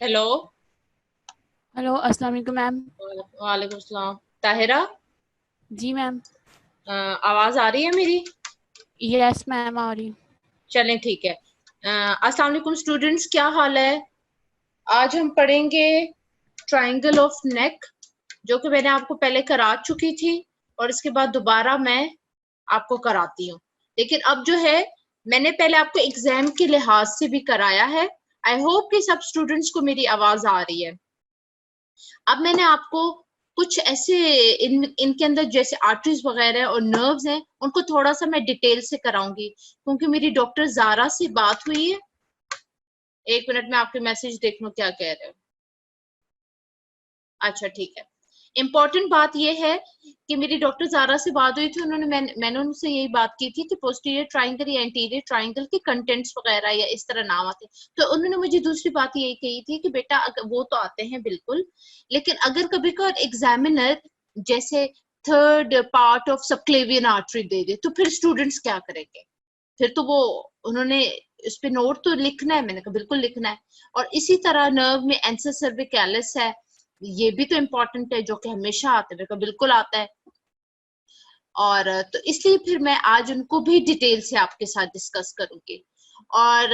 Hello. Hello, अस्सलाम वालेकुम ma'am. वालेकुम सलाम। ताहिरा, जी मैम। आवाज आ रही है मेरी? यस मैम, आ रही। चलें, ठीक है। अस्सलाम वालेकुम स्टूडेंट्स, क्या हाल है? आज हम पढ़ेंगे ट्रायंगल ऑफ नेक, जो कि मैंने आपको पहले करा चुकी थी और इसके बाद दोबारा मैं आपको कराती हूँ। लेकिन अब जो है, मैंने पहले आपको एग्जाम के लिहाज से भी कराया है। आई होप कि सब स्टूडेंट्स को मेरी आवाज आ रही है। अब मैंने आपको कुछ ऐसे इनके अंदर जैसे आर्टरीज वगैरह और नर्व्स हैं, उनको थोड़ा सा मैं डिटेल से कराऊंगी, क्योंकि मेरी डॉक्टर जारा से बात हुई है। एक मिनट में आपके मैसेज देख लो क्या कह रहे हो। अच्छा, ठीक है। इम्पोर्टेंट बात यह है कि मेरी डॉक्टर जारा से बात हुई थी। मैंने उनसे यही बात की थी कि पोस्टीरियर ट्रायंगल या एंटीरियर ट्रायंगल के कंटेंट्स वगैरह या इस तरह नाम आते हैं। तो उन्होंने मुझे दूसरी बात यही कही थी कि बेटा, अगर वो तो आते हैं बिल्कुल, लेकिन अगर कभी कभार एग्जामिनर जैसे third part of subclavian artery दे दे, तो फिर स्टूडेंट्स क्या करेंगे? फिर तो वो, उन्होंने इस पे नोट तो लिखना है। मैंने कहा बिल्कुल लिखना है। और इसी तरह नर्व में एंसर सर्विकैलिस है, ये भी तो इम्पोर्टेंट है, जो कि हमेशा आता है। मेरे को बिल्कुल आता है। और तो इसलिए फिर मैं आज उनको भी डिटेल से आपके साथ डिस्कस करूंगी। और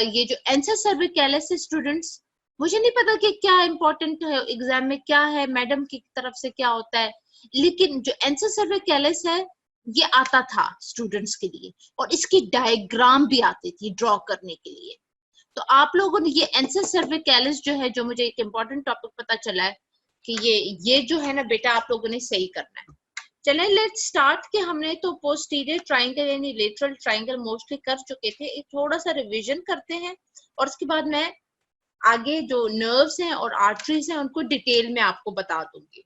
ये जो एंसर सर्विकैलिस है स्टूडेंट्स, मुझे नहीं पता कि क्या इम्पोर्टेंट है एग्जाम में, क्या है मैडम की तरफ से क्या होता है, लेकिन जो एंसर सर्विकैलिस है ये आता था स्टूडेंट्स के लिए, और इसकी डायग्राम भी आती थी ड्रॉ करने के लिए। तो आप लोगों ने ये एंसर सर्विकैलिस जो है, जो मुझे एक इम्पोर्टेंट टॉपिक पता चला है कि ये जो है ना बेटा, आप लोगों ने सही करना है। चलें, लेट्स स्टार्ट। कि हमने तो पोस्टीरियर ट्रायंगल यानी लेटरल ट्रायंगल मोस्टली कर चुके थे। एक थोड़ा सा रिवीजन करते हैं, और उसके बाद मैं आगे जो नर्व्स हैं और आर्टरीज हैं उनको डिटेल में आपको बता दूंगी।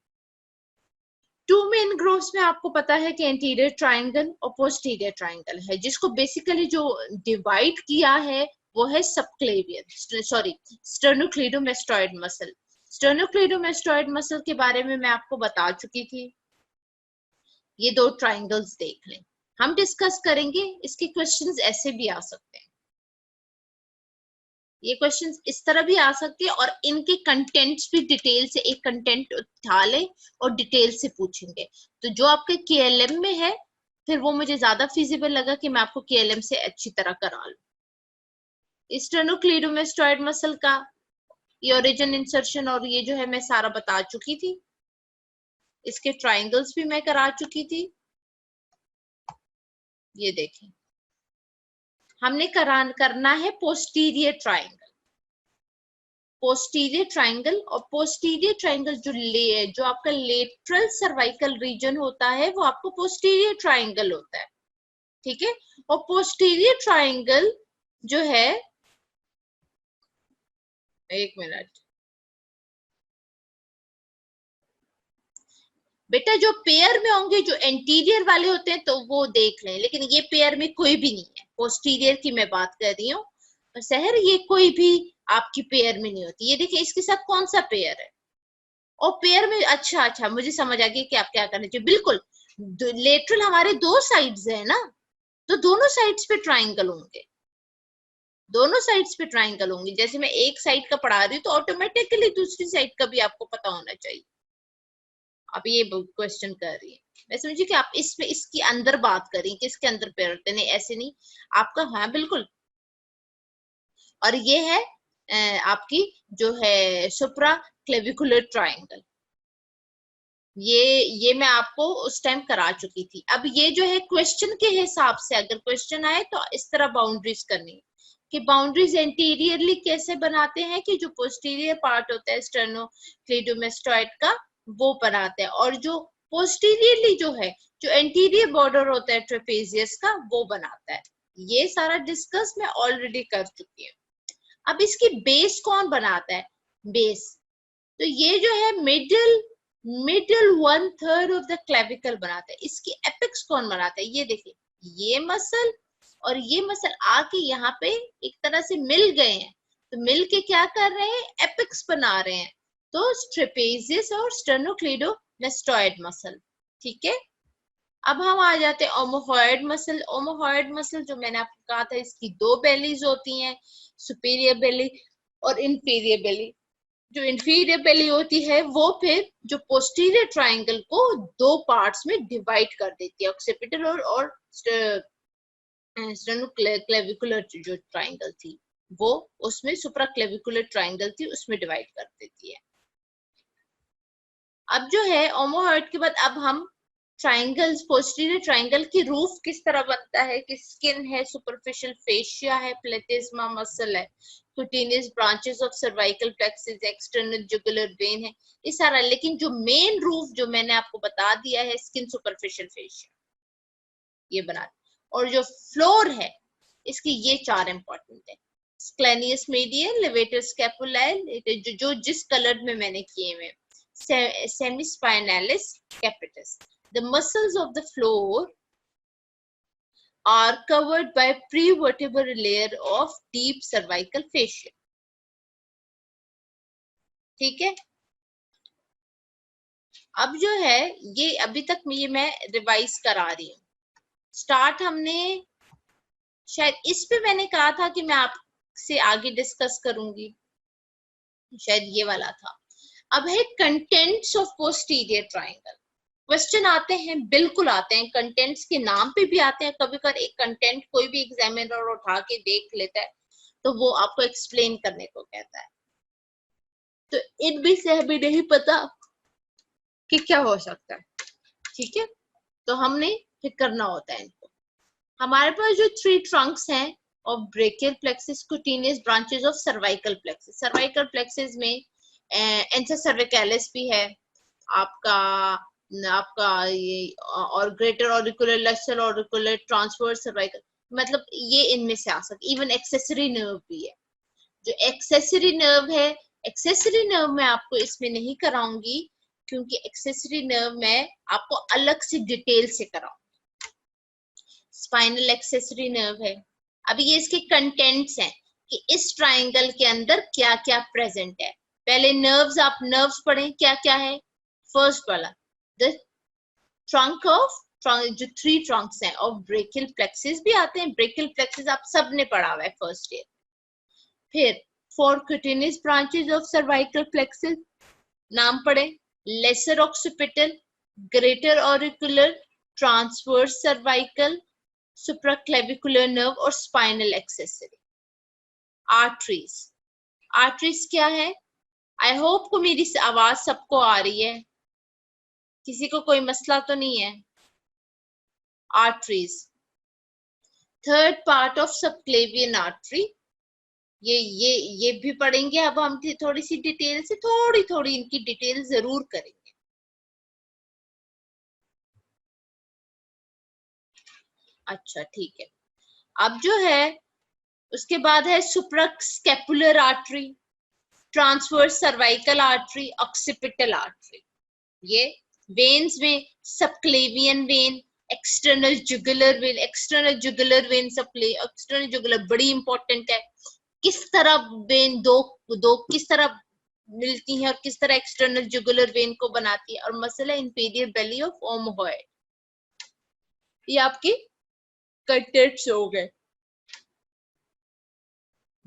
टू मेन ग्रुप्स में आपको पता है कि एंटीरियर ट्रायंगल और पोस्टीरियर ट्रायंगल है, जिसको बेसिकली जो डिवाइड किया है वो है सबक्लेवियन, सॉरी, स्टर्नोक्लीडोमेस्टॉइड मसल। स्टर्नोक्लीडोमेस्टॉइड मसल के बारे में मैं आपको बता चुकी थी। ये दो ट्रायंगल्स देख लें, हम डिस्कस करेंगे। इसके क्वेश्चंस ऐसे भी आ सकते हैं, ये क्वेश्चंस इस तरह भी आ सकते हैं, और इनके कंटेंट्स भी डिटेल से, एक कंटेंट उठा ले और डिटेल से पूछेंगे। तो जो आपके केएलएम में है, फिर वो मुझे ज्यादा फिजिबल लगा कि मैं आपको केएलएम से अच्छी तरह करा लूं। स्टर्नोक्लीडोमेस्टॉइड मसल का ये ओरिजिन, इंसर्शन और ये जो है मैं सारा बता चुकी थी। इसके ट्रायंगल्स भी मैं करा चुकी थी। ये देखें, हमने करना है पोस्टीरियर ट्रायंगल। पोस्टीरियर ट्रायंगल, और पोस्टीरियर ट्रायंगल जो आपका लेटरल सर्वाइकल रीजन होता है, वो आपको पोस्टीरियर ट्रायंगल होता है। ठीक है। और पोस्टीरियर ट्रायंगल जो है, एक मिनट बेटा, जो पेयर में होंगे, जो एंटीरियर वाले होते हैं, तो वो देख लें, लेकिन ये पेयर में कोई भी नहीं है। पोस्टीरियर की मैं बात कर रही हूँ। शहर, ये कोई भी आपकी पेयर में नहीं होती। ये देखिए, इसके साथ कौन सा पेयर है, और पेयर में, अच्छा अच्छा, मुझे समझ आ गया कि आप क्या करना चाहिए। बिल्कुल, लेटरल हमारे दो साइड्स है ना, तो दोनों साइड्स पे ट्रायंगल होंगे। दोनों साइड्स पे ट्रायंगल होंगे। जैसे मैं एक साइड का पढ़ा रही हूँ, तो ऑटोमेटिकली दूसरी साइड का भी आपको पता होना चाहिए। आप ये क्वेश्चन कर रही है, मैं समझी कि आप इसमें इसके अंदर बात करें कि इसके अंदर पेयर होते, नहीं ऐसे नहीं आपका। हाँ बिल्कुल। और ये है आपकी जो है सुप्रा क्लेविकुलर ट्रायंगल। ये मैं आपको उस टाइम करा चुकी थी। अब ये जो है क्वेश्चन के हिसाब से, अगर क्वेश्चन आए तो इस तरह बाउंड्रीज करनी है कि बाउंड्रीज एंटीरियरली कैसे बनाते हैं, कि जो पोस्टीरियर पार्ट होता है स्टर्नोक्लीडोमेस्टॉइड का, वो बनाते हैं, और जो पोस्टीरियरली जो है, जो एंटीरियर बॉर्डर होता है ट्रेपेजियस का, वो बनाता है। ये सारा डिस्कस मैं ऑलरेडी कर चुकी हूँ। अब इसकी बेस कौन बनाता है? बेस तो ये जो है middle middle 1/3 of the clavicle बनाता है। इसकी एपेक्स कौन बनाता है? ये देखिए, ये मसल और ये मसल आके यहाँ पे एक तरह से मिल गए हैं, तो मिल के क्या कर रहे हैं? एपेक्स बना रहे हैं। तो ट्रेपेजियस और स्टर्नोक्लीडोमेस्टॉइड मसल। ठीक है। अब हम आ जाते हैं ओमोहॉइड मसल। ओमोहॉइड मसल जो मैंने आपको कहा था, इसकी दो बेलीज होती हैं, सुपीरियर बेली और इंफीरियर बेली। जो इंफीरियर बेली होती है वो फिर जो पोस्टीरियर ट्रायंगल को दो पार्ट्स में डिवाइड कर देती है, ऑक्सीपिटल और स्टेनोक्लेविकुलर जो ट्रायंगल थी वो उसमें सुप्राक्लेविकुलर ट्रायंगल थी उसमें डिवाइड कर देती है। अब जो है ओमोहॉइड के बाद अब हम ट्रायंगल्स, पोस्टीरियर ट्रायंगल की रूफ किस तरह बनता है कि स्किन है, सुपरफिशियल फेशिया है, प्लेटिस्मा मसल है, cutaneous branches of cervical plexus, external jugular vein है, ये सारा। लेकिन जो मेन रूफ जो मैंने आपको बता दिया है स्किन, सुपरफिशियल फेशिया, ये बना। और जो फ्लोर है इसकी ये चार इंपॉर्टेंट है, स्क्लेनियस मीडियन, लेवेटर स्कैपुलार, जो जिस कलर में मैंने किए हुए, सेमीस्पाइनलिस capitis. The muscles of the floor are covered by prevertebral layer of deep cervical fascia. ठीक है। अब जो है ये अभी तक ये मैं रिवाइज करा रही हूँ। स्टार्ट हमने शायद इस पे मैंने कहा था कि मैं आपसे आगे डिस्कस करूंगी, शायद ये वाला था। अब है contents of posterior triangle. Question आते हैं, बिल्कुल आते हैं, कंटेंट्स के नाम पे भी आते हैं। कभी कभी एक कंटेंट कोई भी एग्जामिनर उठा के देख लेता है तो वो आपको एक्सप्लेन करने को कहता है, तो इनमें से हमें नहीं पता कि क्या हो सकता है। ठीक है, तो हमने फिर करना होता है इनको। हमारे पास जो 3 ट्रंक्स हैं of brachial plexus, cutaneous branches of cervical plexus. Cervical plexus में एंसा सर्विकैलिस भी है आपका ये, और greater auricular, lesser auricular, transverse cervical, मतलब ये इनमें से आ सकते। इवन एक्सेसरी नर्व भी है। जो एक्सेसरी नर्व है, एक्सेसरी नर्व मैं आपको इसमें नहीं कराऊंगी क्योंकि एक्सेसरी नर्व मैं आपको अलग से डिटेल से कराऊंगी। स्पाइनल एक्सेसरी नर्व है। अभी ये इसके कंटेंट्स हैं कि इस ट्रायंगल के अंदर क्या क्या प्रेजेंट है। पहले नर्व्स, आप नर्व्स पढ़ें क्या क्या है। फर्स्ट वाला द ट्रंक ऑफ, जो 3 ट्रंक्स हैं ऑफ ब्रेकियल प्लेक्सिस भी आते हैं। ब्रेकियल प्लेक्सिस आप सबने पढ़ा हुआ है फर्स्ट ईयर। फिर 4 cutaneous branches of cervical plexus, नाम पढ़े, lesser occipital, greater auricular, transverse cervical, supraclavicular nerve और स्पाइनल एक्सेसरी। आर्टरीज, आर्टरीज क्या है? आई होप को मेरी आवाज सबको आ रही है, किसी को कोई मसला तो नहीं है। Arteries, third part of subclavian artery, ये भी पढ़ेंगे। अब हम थोड़ी सी डिटेल से, थोड़ी इनकी डिटेल जरूर करेंगे। अच्छा ठीक है। अब जो है उसके बाद है suprascapular artery, transverse cervical artery, occipital artery. ये वेन्स में subclavian vein, external jugular vein. External jugular vein, external jugular बड़ी इंपॉर्टेंट है। किस तरह वेन दो किस तरह मिलती है और किस तरह एक्सटर्नल जुगुलर वेन को बनाती है। और मसल है इंफीरियर बेली ऑफ ओमोहॉइड। ये आपके कंटेंट्स हो गए।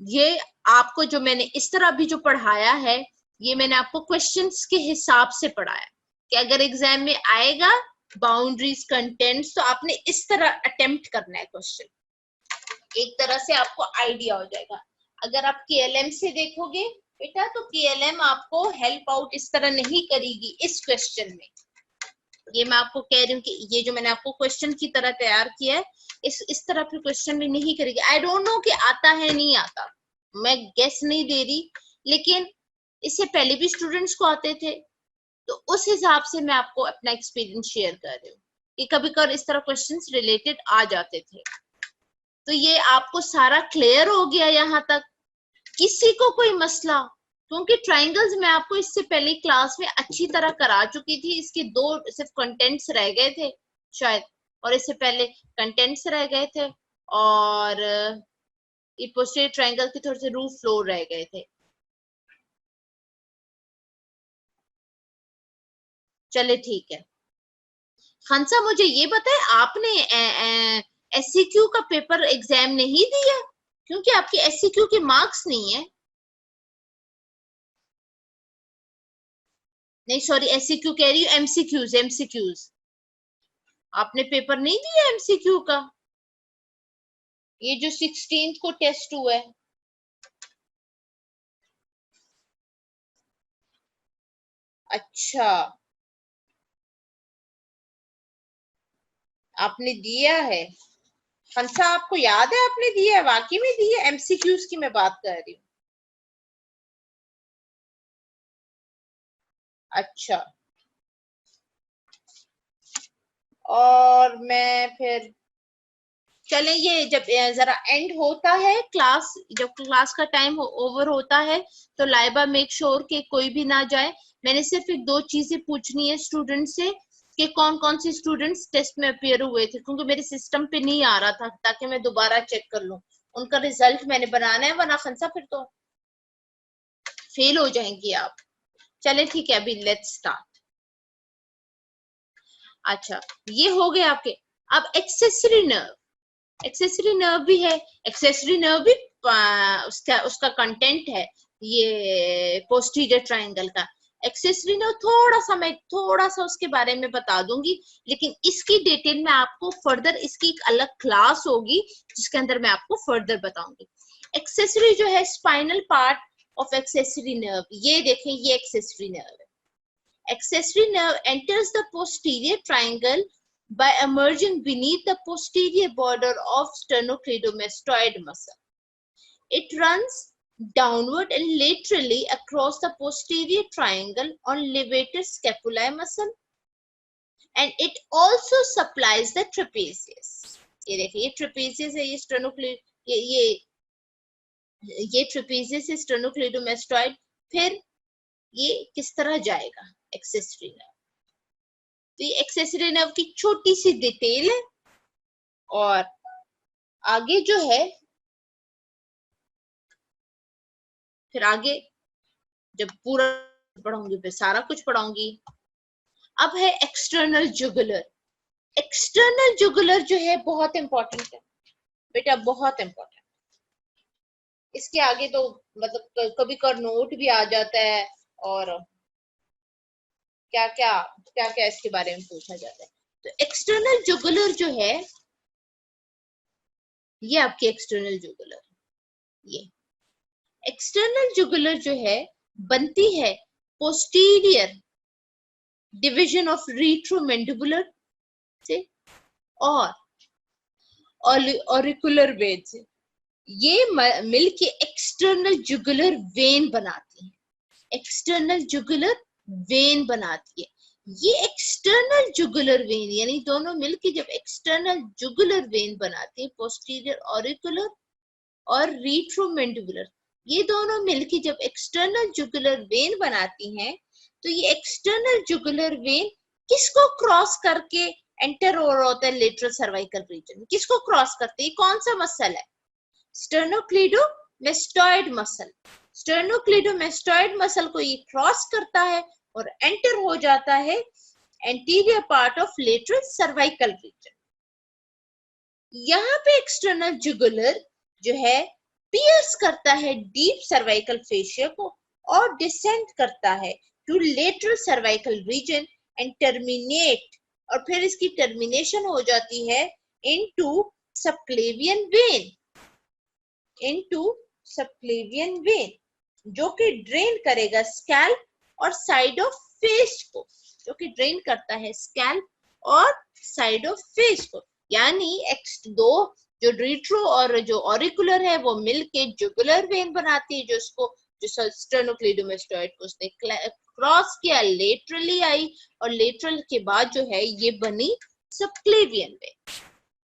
ये आपको जो मैंने इस तरह भी जो पढ़ाया है, ये मैंने आपको क्वेश्चंस के हिसाब से पढ़ाया कि अगर एग्जाम में आएगा बाउंड्रीज, कंटेंट्स, तो आपने इस तरह अटेम्प्ट करना है क्वेश्चन। एक तरह से आपको आइडिया हो जाएगा। अगर आप KLM से देखोगे बेटा तो KLM आपको हेल्प आउट इस तरह नहीं करेगी इस क्वेश्चन में। ये मैं आपको कह रही हूँ कि ये जो मैंने आपको क्वेश्चन की तरह तैयार किया है, इस तरह फिर क्वेश्चन में नहीं करेगी। आई डोंट नो कि आता है नहीं आता, मैं गेस नहीं दे रही, लेकिन इससे पहले भी स्टूडेंट्स को आते थे, तो उस हिसाब से मैं आपको अपना एक्सपीरियंस शेयर कर रही हूँ कि कभी कभी इस तरह क्वेश्चंस रिलेटेड आ जाते थे। तो ये आपको सारा क्लियर हो गया यहाँ तक? किसी को कोई मसला? क्योंकि ट्रायंगल्स मैं आपको इससे पहले क्लास में अच्छी तरह करा चुकी थी, इसके 2 सिर्फ कंटेंट्स रह गए थे शायद, और इससे पहले कंटेंट्स रह गए थे, और ये पोस्टीरियर ट्रायंगल के थोड़े से रूफ फ्लोर रह गए थे। चले ठीक है। खंसा मुझे ये बताए, आपने SCQ का पेपर एग्जाम नहीं दिया? क्योंकि आपकी SCQ के मार्क्स नहीं है। नहीं सॉरी, एससीक्यू कह रही हूँ, एमसीक्यूज, एमसीक्यूज। आपने पेपर नहीं दिया एमसीक्यू का? ये जो 16 को टेस्ट हुआ है। अच्छा, आपने दिया है खंसा, आपको याद है आपने दिया है? वाकई में दिया? एमसीक्यूज की मैं बात कर रही हूँ। अच्छा, और मैं फिर चले, ये जब जरा एंड होता है क्लास, जब क्लास का टाइम ओवर होता है तो लाइबा मेक श्योर कि कोई भी ना जाए। मैंने सिर्फ एक दो चीजें पूछनी है स्टूडेंट से कि कौन कौन से स्टूडेंट्स टेस्ट में अपियर हुए थे, क्योंकि मेरे सिस्टम पे नहीं आ रहा था, ताकि मैं दोबारा चेक कर लूं। उनका रिजल्ट मैंने बनाना है, वरना खंसा फिर तो फेल हो जाएंगी आप। चले ठीक है, अभी लेट्स स्टार्ट। अच्छा, ये हो गए आपके। अब एक्सेसरी नर्व, एक्सेसरी नर्व भी है। एक्सेसरी नर्व भी उसका कंटेंट है ये पोस्टीरियर ट्रायंगल का। एक्सेसरी नर्व थोड़ा सा उसके बारे में बता दूंगी, लेकिन इसकी डिटेल में आपको फर्दर, इसकी एक अलग क्लास होगी जिसके अंदर मैं आपको फर्दर बताऊंगी। एक्सेसरी जो है, spinal part of accessory nerve, ये देखें, ये एक्सेसरी नर्व है। Accessory nerve enters the posterior triangle by emerging beneath the posterior border of sternocleidomastoid muscle. It runs downward and laterally across the posterior triangle on levator scapulae muscle, and it also supplies the trapezius. ये देखिए, ये trapezius है, ये sternocleidomastoid, ये trapezius है, sternocleidomastoid। फिर ये किस तरह जाएगा एक्सेसरी नर्व? तो ये एक्सेसरी नर्व की छोटी सी डिटेल है। और आगे जो है, फिर आगे जब पूरा पढ़ाऊंगी फिर सारा कुछ पढ़ाऊंगी। अब है एक्सटर्नल जुगुलर। एक्सटर्नल जुगुलर जो है बहुत इंपॉर्टेंट है बेटा, बहुत इंपॉर्टेंट। इसके आगे तो मतलब कभी कभी नोट भी आ जाता है, और क्या क्या इसके बारे में पूछा जाता है। तो एक्सटर्नल जुगुलर जो है, ये आपकी एक्सटर्नल जुगुलर, ये एक्सटर्नल जुगुलर जो है बनती है पोस्टीरियर डिवीजन ऑफ रिट्रोमैंडिबुलर से और ऑरिकुलर वेन से। ये मिलके एक्सटर्नल जुगुलर वेन बनाती है, एक्सटर्नल जुगुलर वेन बनाती है। ये एक्सटर्नल जुगुलर वेन, यानी दोनों मिलके जब एक्सटर्नल जुगुलर वेन बनाती है, पोस्टीरियर ऑरिकुलर और रिट्रोमैंडिबुलर, ये दोनों मिलके जब एक्सटर्नल जुगुलर वेन बनाती हैं, तो ये एक्सटर्नल जुगुलर वेन किसको क्रॉस करके एंटर हो रहा होता है? Lateral cervical reason. किसको क्रॉस करते हैं? कौन सा मसल है? स्टर्नोक्लीडोमेस्टॉइड मसल। स्टर्नोक्लीडोमेस्टॉइड मसल को ये क्रॉस करता है और एंटर हो जाता है anterior part of lateral cervical reason. यहाँ पे एक्सटर्नल जुगुलर जो है पियर्स करता है डीप सर्वाइकल फेशिया को और डिसेंड करता है to lateral cervical region and terminate, और फिर इसकी टर्मिनेशन हो जाती है into subclavian vein, into subclavian vein, जो कि ड्रेन करेगा स्कैल्प और साइड ऑफ फेस को, जो कि ड्रेन करता है स्कैल्प और साइड ऑफ फेस को। यानी दो जो रिट्रो और जो ऑरिकुलर है वो मिलके जुगुलर वेन बनाती है, जो इसको जो स्टर्नोक्लीडोमेस्टॉइड को उसने क्रॉस किया, लेटरली आई, और लेटरल के बाद जो है ये बनी सबक्लेवियन वेन।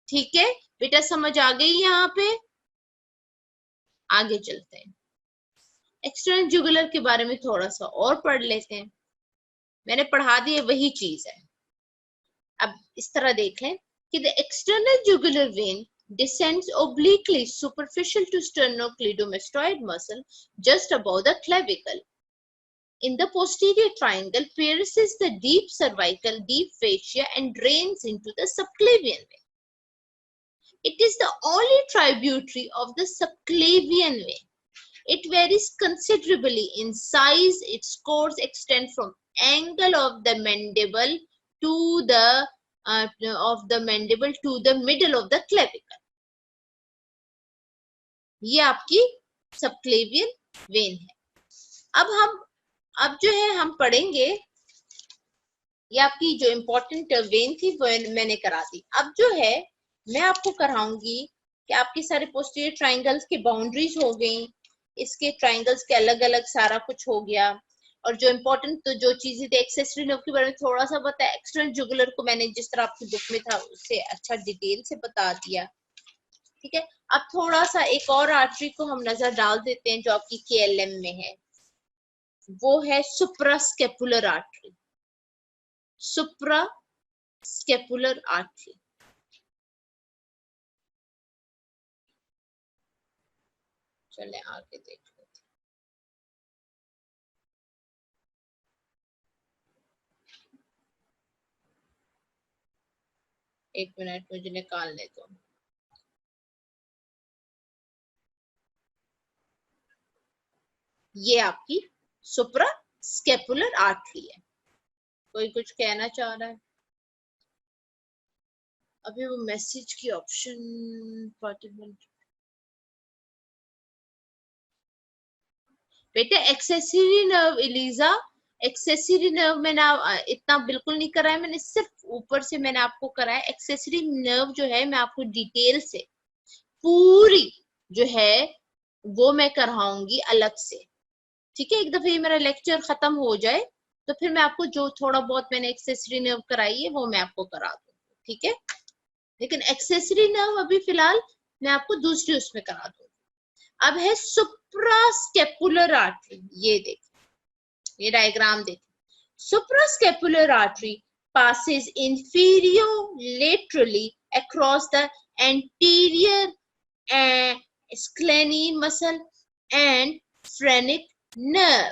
ठीक है बेटा, समझ आ गई? यहाँ पे आगे चलते हैं, एक्सटर्नल जुगुलर के बारे में थोड़ा सा और पढ़ लेते हैं। मैंने पढ़ा दिया, वही चीज है। अब इस तरह देखें कि the external jugular vein descends obliquely superficial to sternocleidomastoid muscle just above the clavicle. In the posterior triangle, pierces the deep cervical, deep fascia and drains into the subclavian vein. It is the only tributary of the subclavian vein. It varies considerably in size. Its course extends from angle of the mandible to the middle of the clavicle. ये आपकी subclavian vein है. अब जो है हम पढ़ेंगे, ये आपकी जो इम्पोर्टेंट वेन थी वो मैंने करा दी. अब जो है मैं आपको कराऊंगी कि आपके सारे पोस्टीरियर ट्राइंगल्स की बाउंड्रीज हो गई, इसके ट्राइंगल्स के अलग अलग सारा कुछ हो गया, और जो इम्पोर्टेंट तो जो चीजें थी एक्सेसरी नर्व के बारे में थोड़ा सा बताया. एक्सटर्नल जुगुलर को मैंने जिस तरह आपकी बुक में था उससे अच्छा डिटेल से बता दिया. ठीक है, अब थोड़ा सा एक और आर्टरी को हम नजर डाल देते हैं जो आपकी KLM में है. वो है सुप्रास्केपुलर आर्टरी. Suprascapular artery. चले आगे देख लेते. एक मिनट मुझे निकालने दो. ये आपकी सुप्रास्केपुलर आर्टरी है. कोई कुछ कहना चाह रहा है? अभी वो मैसेज की ऑप्शन पार्टिसिपेंट बेटे एक्सेसरी नर्व इलीजा, एक्सेसरी नर्व मैंने इतना बिल्कुल नहीं कराया, मैंने सिर्फ ऊपर से मैंने आपको कराया. एक्सेसरी नर्व जो है मैं आपको डिटेल से पूरी जो है वो मैं कराऊंगी अलग से. ठीक है, एक दफे ये मेरा लेक्चर खत्म हो जाए तो फिर मैं आपको जो थोड़ा बहुत मैंने एक्सेसरी नर्व कराई है वो मैं आपको करा दूंगी. ठीक है, लेकिन एक्सेसरी नर्व अभी फिलहाल मैं आपको दूसरी उसमें करा दूंगी. अब है सुप्रास्केपुलर आर्टरी. ये देखिए, ये डायग्राम देखिए. Suprascapular artery passes inferior-laterally across the anterior scalene muscle and phrenic nerve.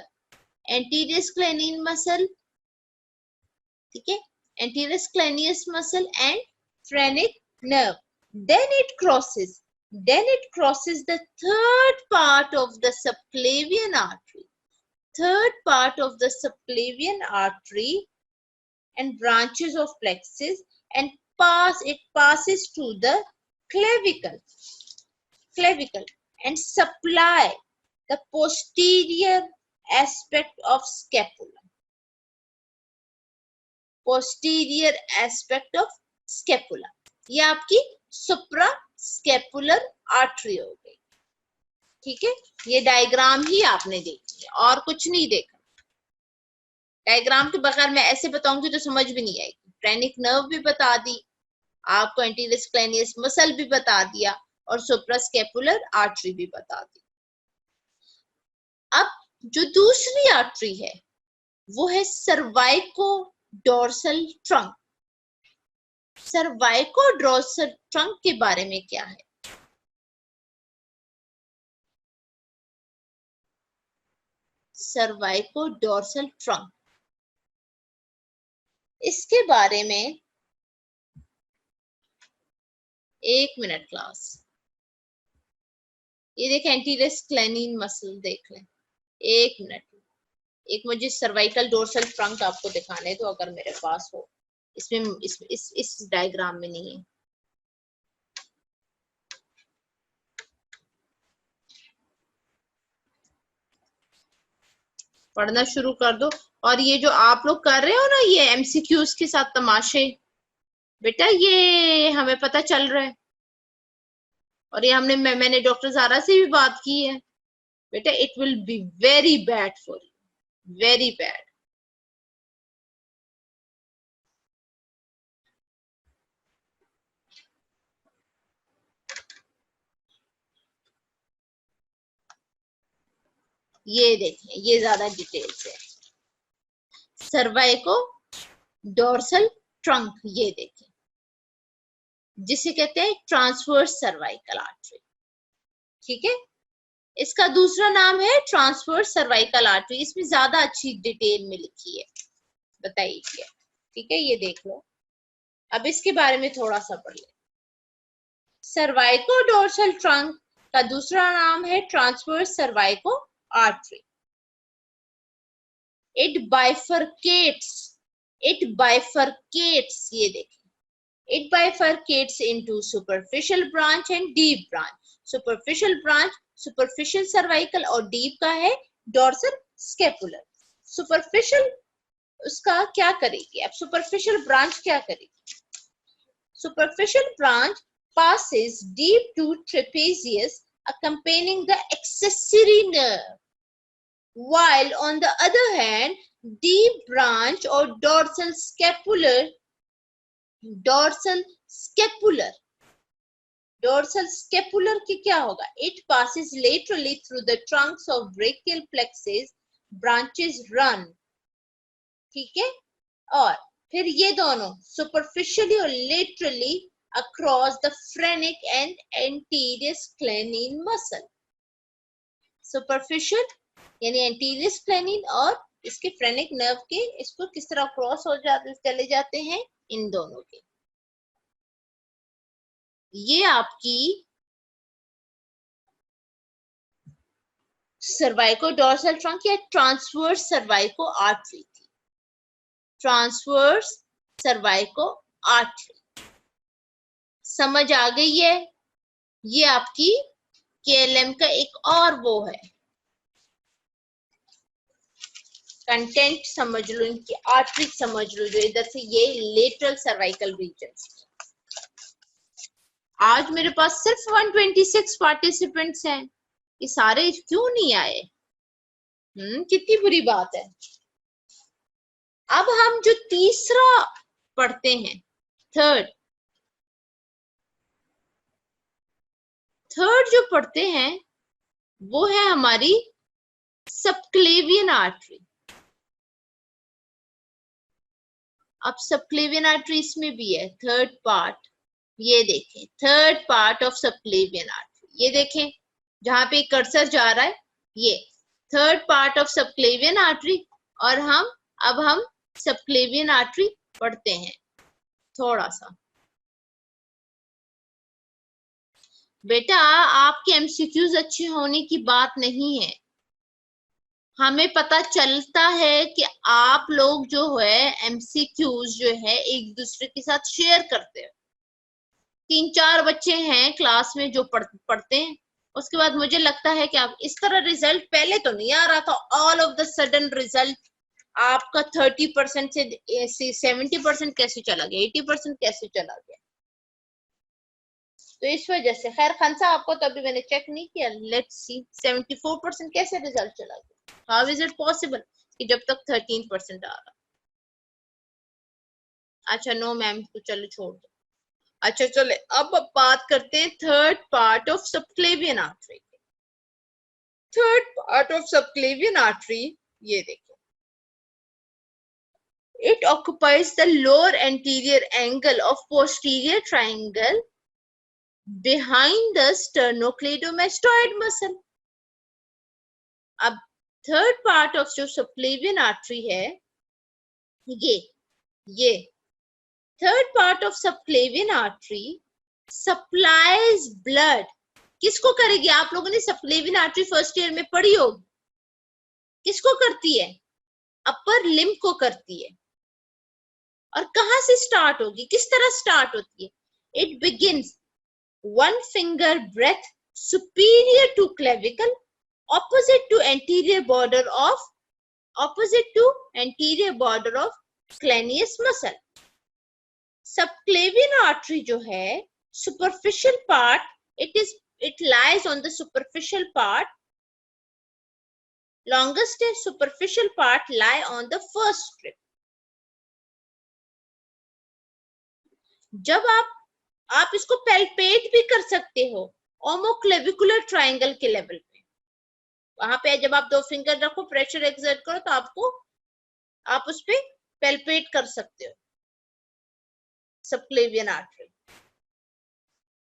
Anterior scalene muscle, ठीक है, anterior scalenus muscle and phrenic nerve. Then it crosses the third part of the subclavian artery. Third part of the subclavian artery and branches of plexus and passes through the clavicle and supply the posterior aspect of scapula. Posterior aspect of scapula. ये आपकी suprascapular artery हो गई. ठीक है, ये diagram ही आपने देखी है और कुछ नहीं देखा. डायग्राम के बगैर मैं ऐसे बताऊंगी तो समझ भी नहीं आएगी. फ्रेनिक नर्व भी बता दी आपको, एंटीरियर स्क्लेनियस मसल भी बता दिया और सुप्रास्केपुलर आर्टरी भी बता दी. अब जो दूसरी आर्टरी है वो है सर्वाइकोडोर्सल ट्रंक. सर्वाइकोडोर्सल ट्रंक के बारे में क्या है? सर्वाइकोडोर्सल ट्रंक, इसके बारे में एक मिनट क्लास. ये देखें एंटीरियर स्क्लेनिन मसल देख लें. एक मिनट, एक मुझे सर्वाइकल डोर्सल ट्रंक आपको दिखाने दो अगर मेरे पास हो. इसमें इस डायग्राम में नहीं है. पढ़ना शुरू कर दो. और ये जो आप लोग कर रहे हो ना ये MCQs के साथ तमाशे, बेटा ये हमें पता चल रहा है और ये मैंने डॉक्टर ज़ारा से भी बात की है. बेटा it will be very bad for you, very bad. ये देखें, ये ज्यादा डिटेल से सर्वाइको डोर्सल ट्रंक, ये देखें जिसे कहते हैं ट्रांसवर्स सर्वाइकल आर्टरी. ठीक है, इसका दूसरा नाम है ट्रांसवर्स सर्वाइकल आर्टरी. इसमें ज्यादा अच्छी डिटेल में लिखी है, बताइए. ठीक है, ये देख लो. अब इसके बारे में थोड़ा सा पढ़ ले. सर्वाइको डोर्सल ट्रंक का दूसरा नाम है ट्रांसवर्स सर्वाइको आर्टरी। इट बाइफरकेट्स, ये देखिए, it bifurcates into superficial branch and deep branch. Superficial branch superficial cervical और deep का है dorsal scapular. Superficial उसका क्या करेगी, अब superficial branch क्या करेगी? Superficial branch passes deep to trapezius accompanying the accessory nerve, while on the other hand deep branch or dorsal scapular की क्या होगा? It passes laterally through the trunks of brachial plexus, branches run, ठीक है, और फिर ये दोनों superficially और laterally across the phrenic and anterior sclenine muscle. Superficial यानी anterior sclenine और इसके phrenic nerve के इसको किस तरह क्रॉस हो जाते चले जाते हैं, इन दोनों के। ये आपकी सर्वाइको डोर्सल ट्रंक या ट्रांसवर्स सर्वाइको आर्टरी थी, ट्रांसवर्स सर्वाइको आर्टरी। समझ आ गई है? ये आपकी केएलएम का एक और वो है, कंटेंट समझ लो, इनकी आर्टरी समझ लो, जो इधर से ये लेटरल सर्वाइकल रीजन। आज मेरे पास सिर्फ 126 पार्टिसिपेंट्स हैं, ये सारे क्यों नहीं आए? कितनी बुरी बात है। अब हम जो तीसरा पढ़ते हैं, थर्ड जो पढ़ते हैं वो है हमारी सबक्लेवियन आर्टरी। अब सबक्लेवियन आर्टरी इसमें भी है, थर्ड पार्ट, ये देखें, third part of subclavian artery, ये देखें जहां पे कर्सर जा रहा है, ये third part of subclavian artery. और अब हम सबक्लेवियन आर्टरी पढ़ते हैं थोड़ा सा। बेटा आपके एमसीक्यूज अच्छे होने की बात नहीं है, हमें पता चलता है कि आप लोग जो है एमसीक्यूज जो है एक दूसरे के साथ शेयर करते हैं। 3-4 बच्चे हैं क्लास में जो पढ़ते हैं, उसके बाद मुझे लगता है कि आप इस तरह रिजल्ट पहले तो नहीं आ रहा था, all of the sudden result आपका 30% से 70% कैसे चला गया, 80% कैसे चला गया? तो इस वजह से, खैर खान साहब आपको तो अभी मैंने चेक नहीं किया, लेट्स सी 74% कैसे रिजल्ट चला गया? हाउ इज इट पॉसिबल कि जब तक 13% आ रहा? अच्छा नो मैम, तो चलो छोड़ दो। अच्छा चले अब बात करते हैं third part of subclavian artery. Third part of subclavian artery, ये देखिए, it occupies the lower anterior angle of posterior triangle behind the sternocleidomastoid muscle. अब थर्ड पार्ट ऑफ जो सबक्लेवियन आर्टरी है, ये third part of subclavian artery supplies blood, किसको करेगी? आप लोगों ने सबक्लेवियन आर्टरी फर्स्ट ईयर में पढ़ी होगी, किसको करती है? अपर लिम्ब को करती है। और कहां से स्टार्ट होगी, किस तरह स्टार्ट होती है? It begins 1 finger breadth superior to clavicle, opposite to anterior border of scalenus muscle. Subclavian artery जो है superficial part, it lies on the superficial part, longest superficial part lie on the first strip. जब आप इसको palpate भी कर सकते हो ओमोक्लेविकुलर triangle के लेवल पे, वहां पे जब आप 2 फिंगर रखो, प्रेशर एक्सर्ट करो, तो आप उस पे पैल्पेट कर सकते हो subclavian artery.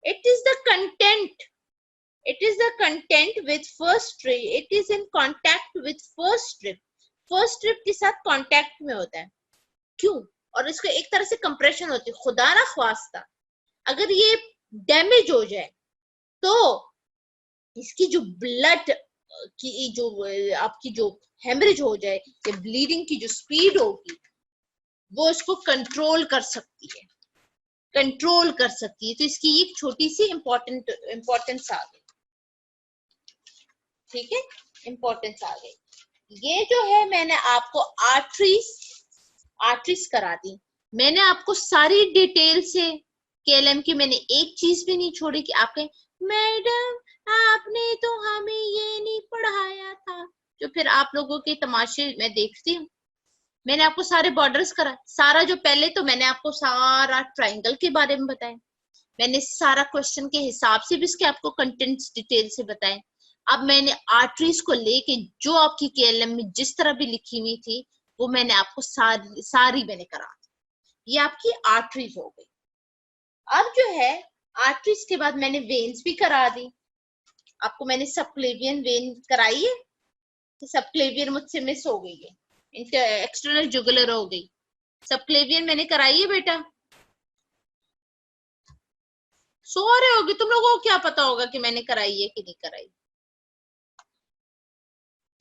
It is the content with first strip, it is in contact with first strip के साथ कांटेक्ट में होता है। क्यों? और इसको एक तरह से कंप्रेशन होती है। खुदा ना ख्वास्ता अगर ये डैमेज हो जाए तो इसकी जो ब्लड की जो आपकी जो हेमरेज हो जाए या ब्लीडिंग की जो स्पीड होगी वो इसको कंट्रोल कर सकती है, कंट्रोल कर सकती है। तो इसकी एक छोटी सी इंपॉर्टेंस आ गई, ठीक है, इंपॉर्टेंस आ गई। ये जो है मैंने आपको आर्टरीज करा दी, मैंने आपको सारी डिटेल से केएलएम की मैंने एक चीज भी नहीं छोड़ी कि आप कहें मैडम आपने तो हमें ये नहीं पढ़ाया था, जो फिर आप लोगों के तमाशे मैं देखती हूँ। मैंने आपको सारे बॉर्डर्स करा, सारा जो पहले तो मैंने आपको सारा ट्राइंगल के बारे में बताया, मैंने सारा क्वेश्चन के हिसाब से भी इसके आपको कंटेंट्स डिटेल से बताए। अब मैंने आर्टरीज को लेके जो आपकी केएलएम में जिस तरह भी लिखी हुई थी वो मैंने आपको सारी मैंने करा दी। ये आपकी आर्टरीज हो गई। अब जो है आर्टरीज के बाद मैंने वेन्स भी करा दी आपको। मैंने सबक्लेवियन वेन कराई है, सबक्लेवियन मुझसे मिस हो गई है, एक्सटर्नल जुगुलर हो गई, सबक्लेवियन मैंने कराई है बेटा। सो रहे होगी, तुम लोगों को क्या पता होगा कि मैंने कराई है कि नहीं कराई?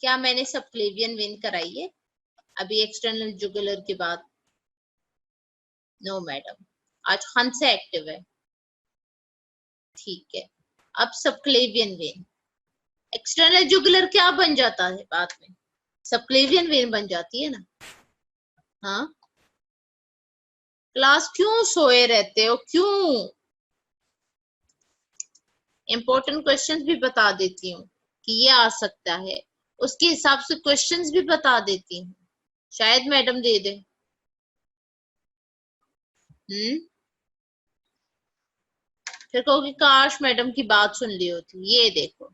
क्या मैंने सबक्लेवियन वेन कराई है अभी एक्सटर्नल जुगुलर के बाद? नो मैडम, आज हंस एक्टिव है, ठीक है। अब सबक्लेवियन वेन, एक्सटर्नल जुगुलर क्या बन जाता है बाद में? सबक्लेवियन वेन बन जाती है ना। हाँ, क्लास क्यों सोए रहते हो, क्यों? इंपॉर्टेंट क्वेश्चंस भी बता देती हूँ कि ये आ सकता है, उसके हिसाब से क्वेश्चंस भी बता देती हूँ, शायद मैडम दे दे। फिर कहोगे काश मैडम की बात सुन ली होती। ये देखो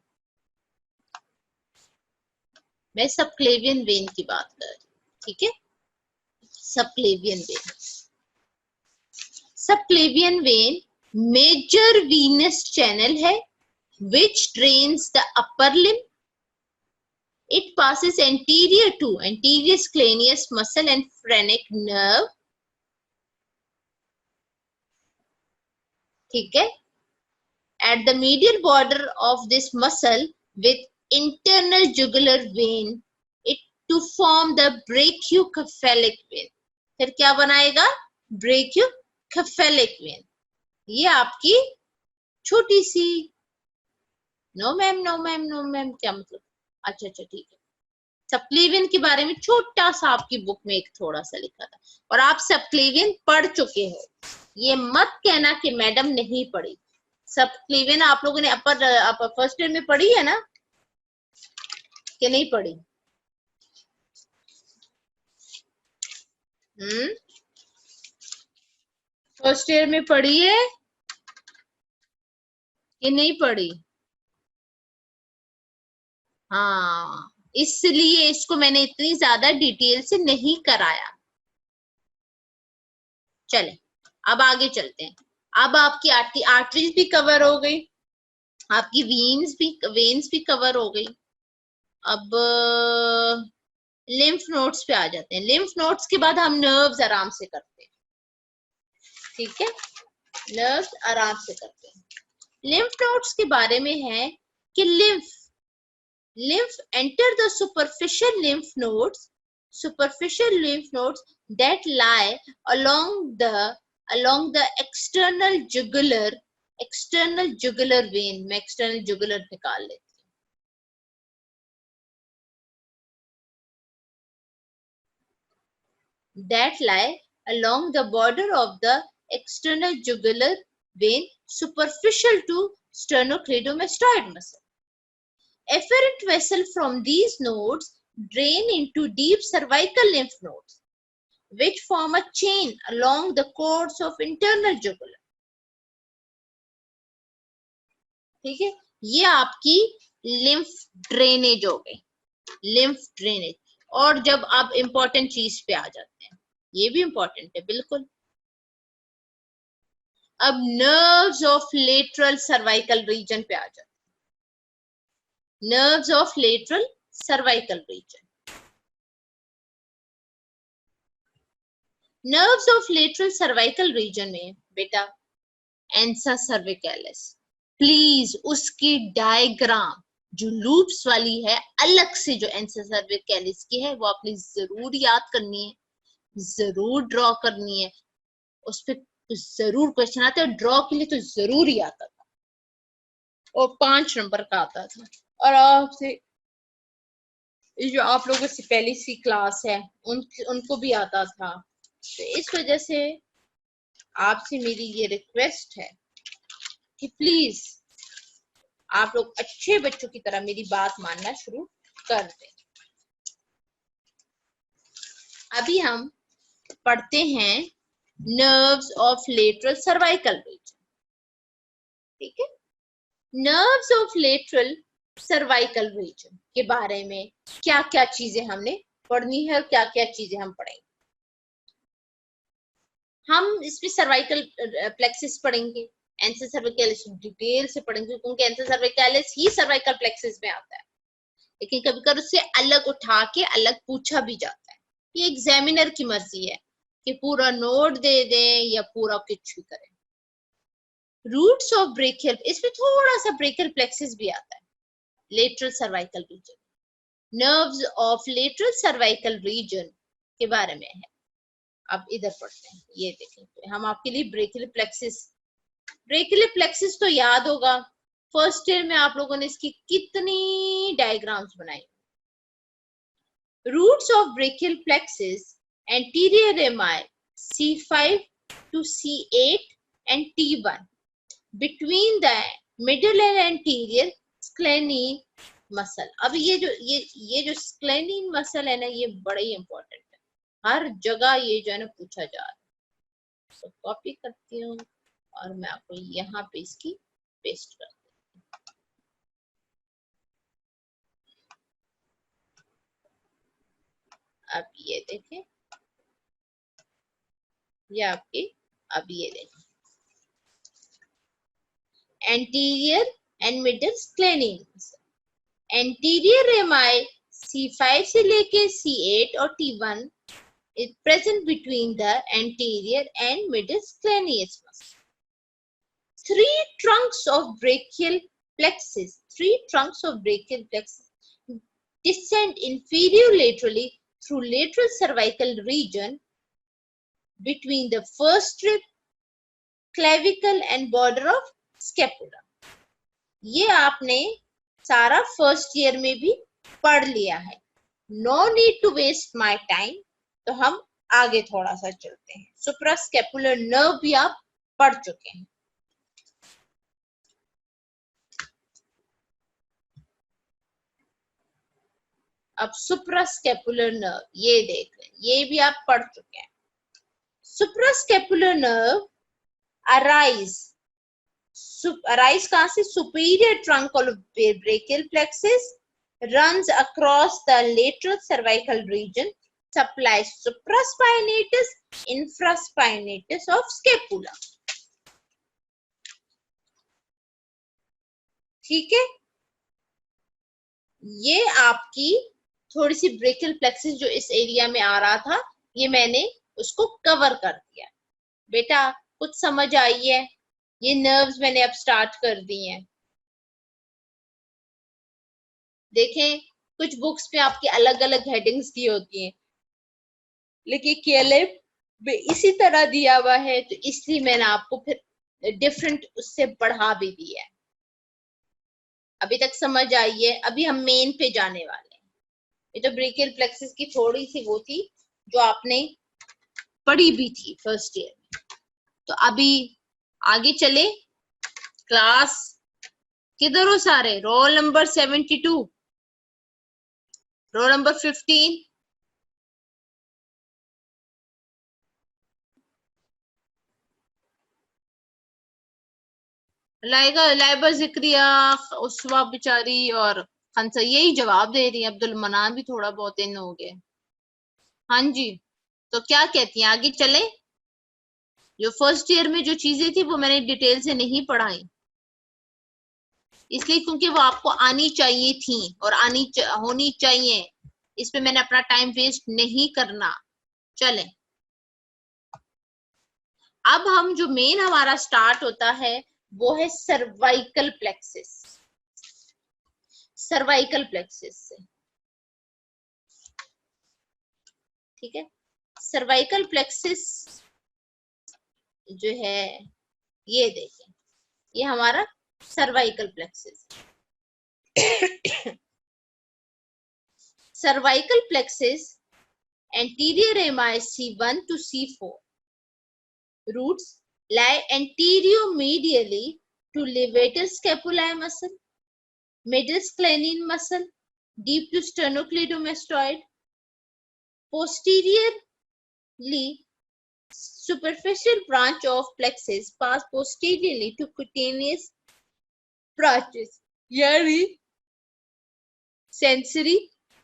मैं सबक्लेवियन वेन की बात कर रही, ठीक है, subclavian vein. Subclavian vein major venous channel है which drains the upper limb. It passes anterior scalenus muscle and phrenic nerve, ठीक है, at the medial border of this muscle with internal jugular vein it to form the brachiocephalic vein. फिर क्या बनाएगा? brachiocephalic vein। ये आपकी छोटी सी, no ma'am no ma'am no ma'am क्या मतलब? अच्छा अच्छा ठीक है, सबक्लेवियन के बारे में छोटा सा आपकी बुक में एक थोड़ा सा लिखा था और आप सबक्लेवियन पढ़ चुके हो, ये मत कहना कि मैडम नहीं पढ़ी। सबक्लेवियन आप लोगों ने अपर फर्स्ट ईयर में पढ़ी है ना कि नहीं पढ़ी? फर्स्ट ईयर में पढ़ी है कि नहीं पढ़ी? हाँ, इसलिए इसको मैंने इतनी ज्यादा डिटेल से नहीं कराया। चले अब आगे चलते हैं। अब आपकी आर्टरीज भी कवर हो गई, आपकी वेन्स भी कवर हो गई। अब लिम्फ नोड्स पे आ जाते हैं। लिम्फ नोड्स के बाद हम नर्व्स आराम से करते हैं, ठीक है, नर्व्स आराम से करते हैं। लिम्फ नोड्स के बारे में है कि lymph enter the superficial lymph nodes that lie along the external jugular vein। मैं external jugular निकाल लेती हूँ। that lie along the border of the external jugular vein superficial to sternocleidomastoid muscle. Efferent vessel from these nodes drain into deep cervical lymph nodes, which form a chain along the course of internal jugular, ठीक है। ये आपकी lymph drainage हो गई, lymph drainage. और जब आप important चीज पे आ जाते हैं, ये भी इंपॉर्टेंट है बिल्कुल। अब nerves of lateral cervical reason पे आ जाते हैं, nerves of lateral cervical reason. Nerves of lateral cervical reason में बेटा एंसा सर्विकैलिस, प्लीज उसकी डायग्राम जो लूप्स वाली है अलग से जो एंसर सर्विकैलिस की है वो आपने जरूर याद करनी है, जरूर ड्रॉ करनी है। उस पर जरूर क्वेश्चन आते हैं, ड्रॉ के लिए तो जरूर ही आता था और 5 नंबर का आता था। और आपसे जो आप लोगों से पहली सी क्लास है उनको भी आता था। तो इस वजह से आपसे मेरी ये रिक्वेस्ट है कि प्लीज आप लोग अच्छे बच्चों की तरह मेरी बात मानना शुरू कर दें। अभी हम पढ़ते हैं nerves of lateral cervical reason. ठीक है, nerves of lateral cervical reason के बारे में क्या क्या चीजें हमने पढ़नी है और क्या क्या चीजें हम पढ़ेंगे। हम इसमें सर्वाइकल प्लेक्सिस पढ़ेंगे, एंसर सर्विकैलिस डिटेल से पढ़ेंगे क्योंकि एंसर सर्विकैलिस ही सर्वाइकल प्लेक्सिस में आता है, लेकिन कभी कभी उससे अलग उठा के अलग पूछा भी जाता है। ये एग्जामिनर की मर्जी है कि पूरा नोट दे दें या पूरा कुछ भी करें। रूट्स ऑफ ब्रेकियल, इसमें थोड़ा सा ब्रेकियल प्लेक्सिस भी आता है। Lateral cervical reason, nerves of lateral cervical reason के बारे में है। अब इधर पढ़ते हैं, ये देखें हम आपके लिए ब्रेकियल प्लेक्सिस तो याद होगा, फर्स्ट ईयर में आप लोगों ने इसकी कितनी डायग्राम्स बनाई। Roots of brachial plexus anterior rami C5 to C8 and T1 between the middle and anterior scalene muscle. अब ये जो स्क्लेनिन मसल है ना, ये बड़ा ही इंपॉर्टेंट है, हर जगह ये जो है ना पूछा जा रहा है। तो कॉपी करती हूँ और मैं आपको यहाँ पे इसकी पेस्ट करती हूँ। अब ये देखें, ये आपकी, अब ये देखें anterior and middle scalene muscle. Anterior rami C5 से लेके C8 और T1 is present between the anterior and middle scaneus muscle. Three trunks of brachial plexus descend inferior laterally through lateral cervical region between the first rib, clavicle and border of scapula. ये आपने सारा first year में भी पढ़ लिया है। No need to waste my time, तो हम आगे थोड़ा सा चलते हैं। सुप्रास्कैपुलर नर्व भी आप पढ़ चुके हैं। अब सुप्रास्कैपुलर नर्व ये देख लें, ये भी आप पढ़ चुके हैं। सुप्रास्कैपुलर नर्व अराइज कहां से? Superior trunk of brachial plexus, runs across the lateral cervical region, supplies supraspinatus, infraspinatus of scapula. ठीक है, ये आपकी थोड़ी सी ब्रेकियल प्लेक्सिस जो इस एरिया में आ रहा था, ये मैंने उसको कवर कर दिया। बेटा कुछ समझ आई है? ये नर्व्स मैंने अब स्टार्ट कर दी हैं। देखें कुछ बुक्स पे आपकी अलग अलग हेडिंग्स दी होती हैं, लेकिन केएलएफ में इसी तरह दिया हुआ है, तो इसलिए मैंने आपको फिर डिफरेंट उससे बढ़ा भी दिया है। अभी तक समझ आई है? अभी हम मेन पे जाने वाले हैं। ये तो ब्रेकियल प्लेक्सिस की थोड़ी सी वो थी जो आपने पढ़ी भी थी फर्स्ट ईयर में। तो अभी आगे चले, क्लास किधर हो सारे? Roll number 72, roll number 15, Laiba Zakriya, Uswa बेचारी और हंसा यही जवाब दे रही है। अब्दुल मनान भी थोड़ा बहुत इन हो गए। हाँ जी, तो क्या कहती हैं, आगे चले? जो फर्स्ट ईयर में जो चीजें थी वो मैंने डिटेल से नहीं पढ़ाई, इसलिए क्योंकि वो आपको आनी चाहिए थी और होनी चाहिए। इस पे मैंने अपना टाइम वेस्ट नहीं करना। चलें, अब हम जो मेन हमारा स्टार्ट होता है वो है सर्वाइकल प्लेक्सिस, सर्वाइकल प्लेक्सिस से, ठीक है। सर्वाइकल प्लेक्सिस जो है, ये देखें, ये हमारा cervical plexus. Cervical plexus anterior MI C1 to C4. Roots lie anterior-medially to levator scapulae muscle, middle sclenine muscle, deep to sternocleidomastoid. Posteriorly, superficial branch of plexus pass posteriorly to cutaneous branches, यानी sensory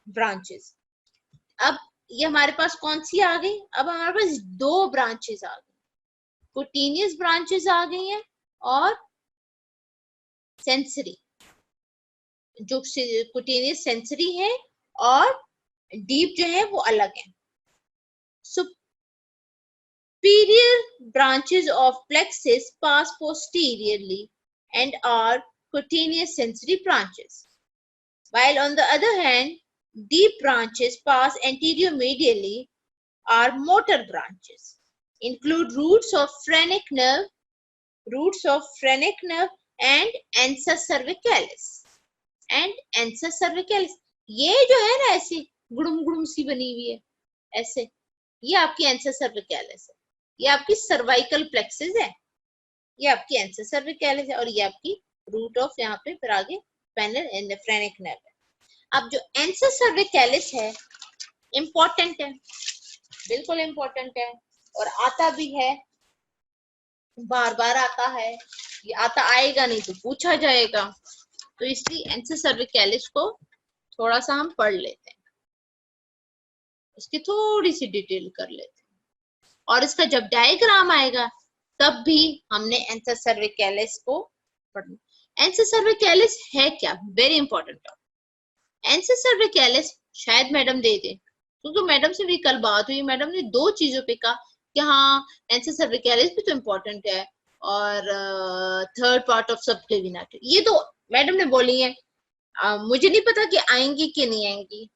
branches. अब ये हमारे पास कौन सी आ गई? अब हमारे पास दो branches आ गई, कुटीनियस ब्रांचेस आ गई हैं और सेंसरी, जो कुटीनियस सेंसरी है और डीप जो है वो अलग है। Superior branches of plexus pass posteriorly and are cutaneous sensory branches, while on the other hand deep branches pass anterior-medially are motor branches, include roots of phrenic nerve and ansa cervicalis ये जो है ना ऐसी गुड़ुम सी बनी हुई है ऐसे, ये आपकी ansa cervicalis है, ये आपकी सर्वाइकल प्लेक्सिस है, ये आपकी ansa cervicalis है और ये आपकी रूट ऑफ यहाँ पे फिर आगे स्पाइनल एंड फ्रेनिक नर्व है। अब जो ansa cervicalis है इम्पोर्टेंट है, बिल्कुल इम्पोर्टेंट है और आता भी है, बार बार आता है, ये आता आएगा नहीं तो पूछा जाएगा, तो इसलिए ansa cervicalis को थोड़ा सा हम पढ़ लेते हैं, इसकी थोड़ी सी डिटेल कर लेते हैं और इसका जब डायग्राम आएगा तब भी हमने ansa cervicalis को पढ़ना। ansa cervicalis है क्या? Very important topic. ansa cervicalis शायद मैडम दे दे, क्योंकि मैडम से भी कल बात हुई, मैडम ने दो चीजों पे कहा कि हाँ ansa cervicalis भी तो इम्पोर्टेंट है और थर्ड पार्ट ऑफ सबक्लेविनाटर, ये तो मैडम ने बोली है। मुझे नहीं पता कि आएंगी कि नहीं आएंगी,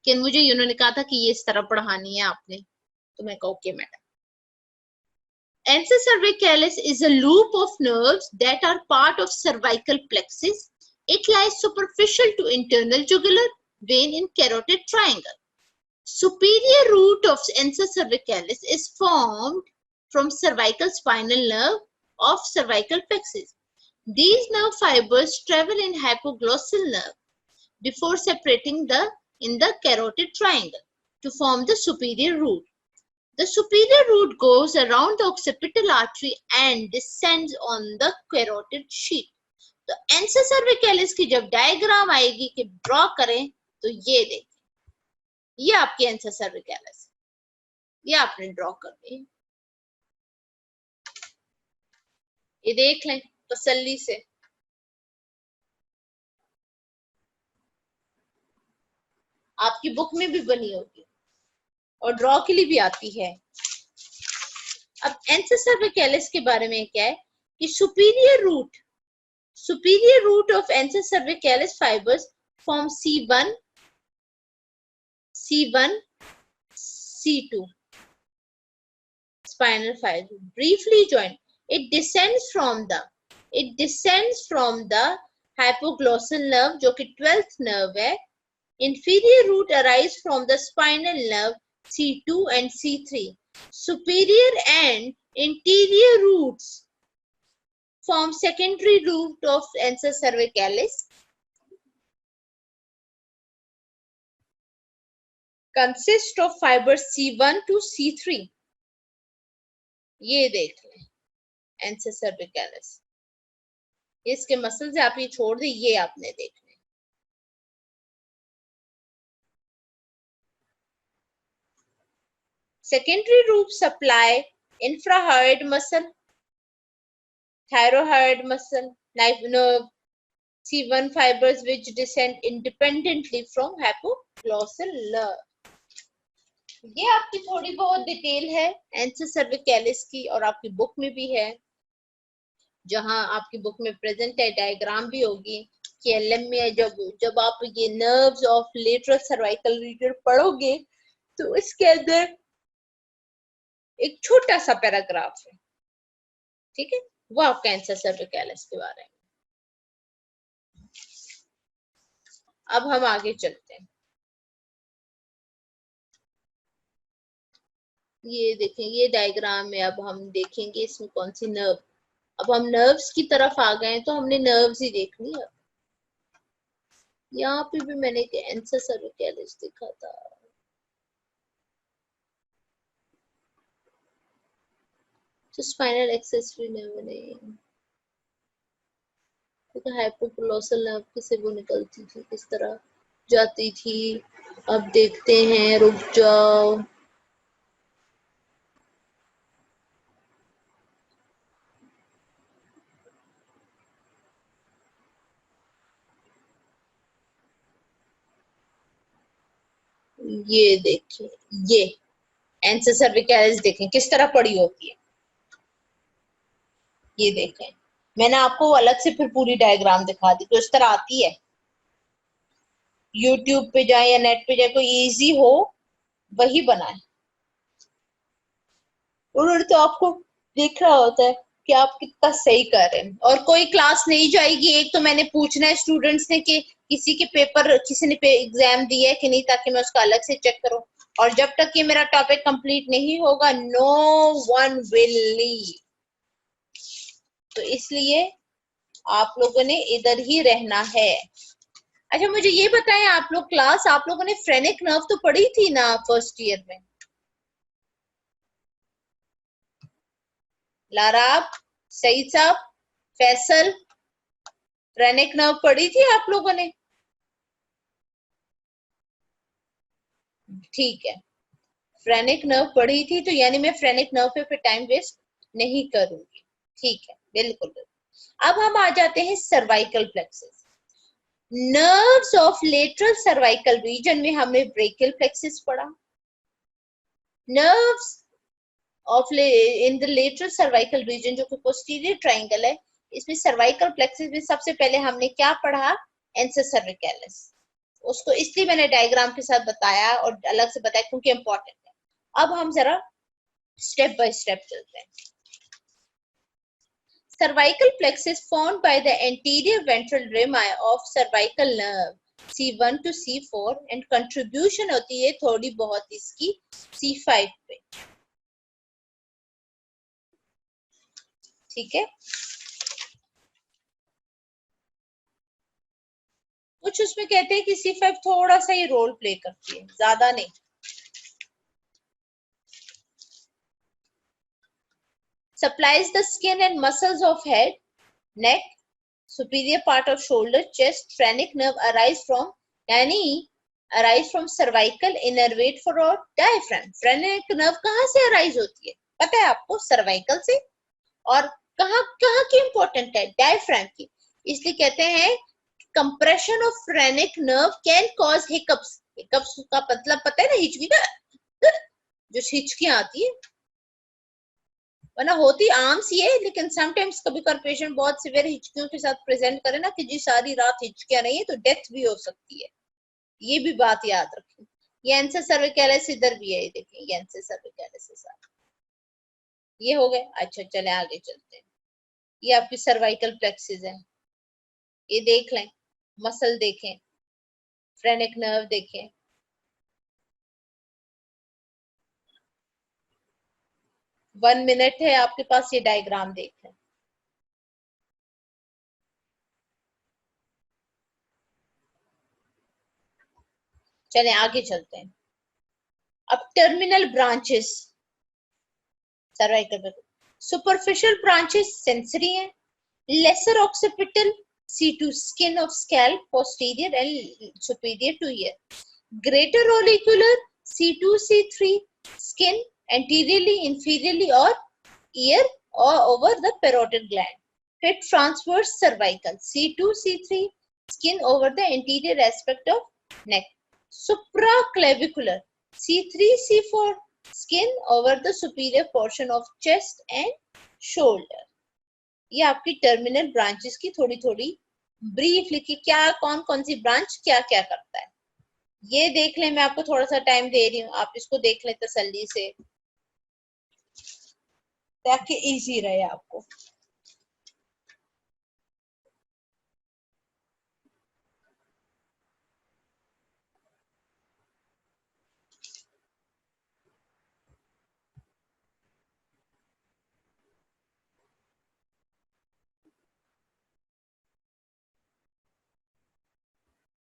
कि मुझे उन्होंने कहा था कि ये इस तरह पढ़ानी है आपने, तो मैं कहा okay madam. ansa cervicalis is a loop of nerves that are part of cervical plexus. It lies superficial to internal jugular vein in carotid triangle. Superior root of ansa cervicalis is formed from cervical spinal nerve of cervical plexus. These nerve fibers travel in hypoglossal nerve before separating in the carotid triangle to form the superior root. The superior root goes around the occipital artery and descends on the carotid sheath. तो ansa cervicalis की जब diagram आएगी कि draw करें तो ये देखें, ये आपकी ansa cervicalis, ये आपने ड्रॉ कर दी, ये देख लें तसल्ली से। आपकी बुक में भी बनी होगी और ड्रॉ के लिए भी आती है। अब ansa cervicalis के बारे में क्या है कि superior root of ansa cervicalis fibers form C1, C2 spinal fiber briefly joined. It descends from the hypoglossal nerve जो कि 12th nerve है. Inferior root arise from the spinal nerve C2 and C3. Superior and interior roots form secondary root of ansa cervicalis. Consist of fibers C1 to C3. ये देख लें ansa cervicalis, इसके muscle से आप ये छोड़ दें, ये आपने देखना। Secondary roots supply infrahyoid muscle, thyroid muscle, nerve, C1 fibers which descend independently from hypoglossal nerve. ये आपकी थोड़ी बहुत डिटेल है ansa cervicalis की और आपकी बुक में भी है। जहां आपकी बुक में प्रेजेंट है, डायग्राम भी होगी कि एलएम में जब आप ये nerves of lateral cervical reason पढ़ोगे तो इसके अंदर एक छोटा सा पैराग्राफ है, ठीक है, वो आपका एंसर सर्विकैलिस के बारे में। अब हम आगे चलते हैं। ये देखें, ये डायग्राम में अब हम देखेंगे इसमें कौन सी नर्व। अब हम नर्व्स की तरफ आ गए तो हमने नर्व्स ही देखनी है। यहाँ पे भी मैंने एक एंसर सर्विकैलिस देखा था। तो स्पाइनल एक्सेसरी नर्व नहीं, हाइपोग्लोसल नर्व किसे वो निकलती थी, किस तरह जाती थी। अब देखते हैं, रुक जाओ। ये देखें, ये एंसर सर्विकैलिस देखें किस तरह पड़ी होती है। ये देखें, मैंने आपको अलग से फिर पूरी डायग्राम दिखा दी तो इस तरह आती है। यूट्यूब पे जाए या नेट पे जाए, कोई इजी हो वही बनाए। उन्होंने तो आपको देख रहा होता है कि आप कितना सही कर रहे हैं। और कोई क्लास नहीं जाएगी, एक तो मैंने पूछना है स्टूडेंट्स ने कि किसी के पेपर, किसी ने एग्जाम दिया है कि नहीं, ताकि मैं उसका अलग से चेक करूं। और जब तक ये मेरा टॉपिक कंप्लीट नहीं होगा, नो वन विल लीव। तो इसलिए आप लोगों ने इधर ही रहना है। अच्छा, मुझे ये बताएं, आप लोगों ने फ्रेनिक नर्व तो पढ़ी थी ना फर्स्ट ईयर में? लाराब, सईद साहब, फैसल, फ्रेनिक नर्व पढ़ी थी आप लोगों ने? ठीक है, फ्रेनिक नर्व पढ़ी थी, तो यानी मैं फ्रेनिक नर्व पे फिर टाइम वेस्ट नहीं करूंगी। ठीक है, बिल्कुल। अब हम आ जाते हैं cervical plexus. Nerves of lateral cervical reason में हमने ब्रेकियल प्लेक्सस पढ़ा। Nerves of in the lateral cervical reason, जो कि पोस्टीरियर ट्रायंगल है, इसमें सर्वाइकल प्लेक्सस में सबसे पहले हमने क्या पढ़ा? एंसर सर्विकैलिस। उसको इसलिए मैंने डायग्राम के साथ बताया और अलग से बताया क्योंकि इंपॉर्टेंट है। अब हम जरा स्टेप बाय स्टेप चलते हैं। Cervical plexus formed by the anterior ventral rim of cervical nerve C1 to C4 and contribution होती है थोड़ी बहुत इसकी C5 पे। ठीक है, कुछ उसमें कहते हैं कि C5 थोड़ा सा ही रोल प्ले करती है, ज्यादा नहीं। Supplies the skin and muscles of head, neck, superior part of shoulder, chest. Phrenic nerve arise from, यानी arise from cervical innervate for और diaphragm. Phrenic nerve कहाँ से arise होती है पता है आपको? cervical से। और कहाँ कहाँ की इंपॉर्टेंट है? diaphragm की। इसलिए कहते हैं compression of phrenic nerve can cause hiccups. hiccups का मतलब पता है ना? हिचकी का, जो हिचकियां आती है, वरना होती आम सी है, लेकिन समटाइम्स कभी कभार पेशेंट बहुत सिवियर हिचकियों के साथ प्रेजेंट करे ना कि जी सारी रात हिचकियां नहीं है, तो डेथ भी हो सकती है। ये भी बात याद रखें। ये एंसर सर्विकैलिस इधर भी है, देखिए ये एंसर सर्विकैलिस के साथ ये हो गए। अच्छा, चले आगे चलते हैं। ये आपकी सर्वाइकल प्लेक्सिस है, ये देख लें, मसल देखें, फ्रेनिक नर्व देखें। वन मिनट है आपके पास, ये डायग्राम देख लें। चले आगे चलते हैं। अब terminal branches cervical, superficial branches sensory है, lesser occipital C2 skin of scalp posterior and superior to ear, greater auricular C2 C3 skin anteriorly, inferiorly or ear or over the parotid gland, hip transverse cervical C2 C3 skin over the anterior aspect of neck, supraclavicular C3 C4 skin over the superior portion of chest and shoulder. ये आपकी terminal branches की थोड़ी थोड़ी briefly कि क्या कौन कौन सी branch क्या क्या करता है, ये देख लें। मैं आपको थोड़ा सा टाइम दे रही हूँ, आप इसको देख लें तसल्ली से ताकि इजी रहे आपको।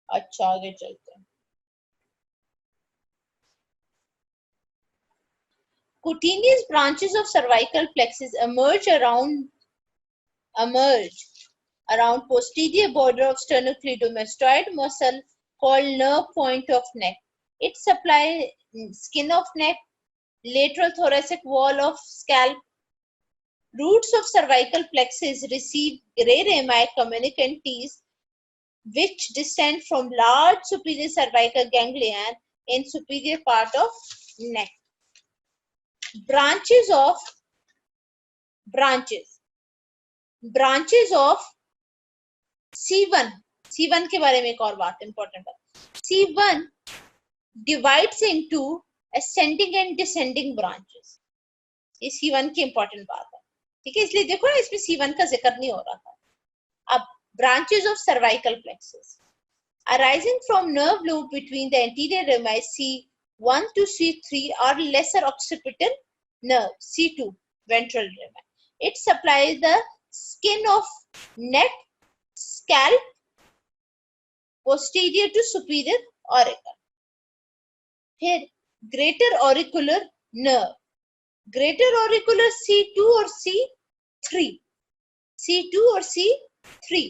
अच्छा आगे चलते हैं। Cutaneous branches of cervical plexus emerge around posterior border of sternocleidomastoid muscle called nerve point of neck. It supplies skin of neck, lateral thoracic wall of scalp. Roots of cervical plexus receive gray rami communicantes which descend from large superior cervical ganglion in superior part of neck. Branches of C1 के बारे में एक और बात important है। C1 divides into ascending and descending branches. ये C1 की important बात है, ठीक है, इसलिए देखो ना इसमें C1 का जिक्र नहीं हो रहा था। अब branches of cervical plexus arising from nerve loop between the anterior rami C1 to C3 or lesser occipital nerve C2 ventral rami. It supplies the skin of neck, scalp, posterior to superior auricle. फिर greater auricular nerve, greater auricular C2 or C3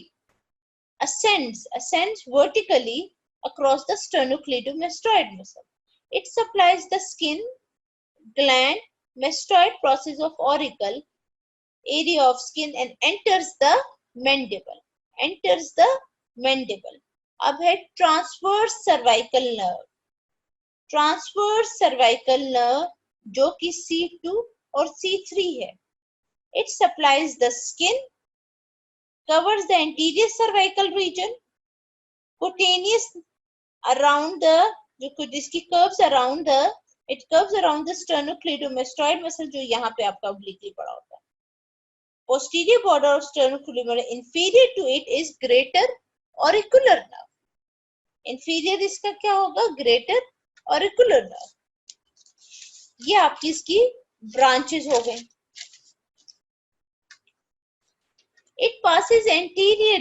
ascends vertically across the sternocleidomastoid muscle. It supplies the skin, gland, mastoid process of auricle, area of skin and enters the mandible. अब है transverse cervical nerve जो कि C2 और C3 है. It supplies the skin, covers the anterior cervical region, cutaneous around the जिसकी curves around the sternocleidomastoid muscle जो यहाँ पे आपका obliquely पड़ा होता है. Posterior border of sternocleidomastoid, inferior to it is greater auricular nerve. Inferior इसका क्या होगा? Greater auricular nerve. ये आपकी इसकी branches हो गए. It passes anterior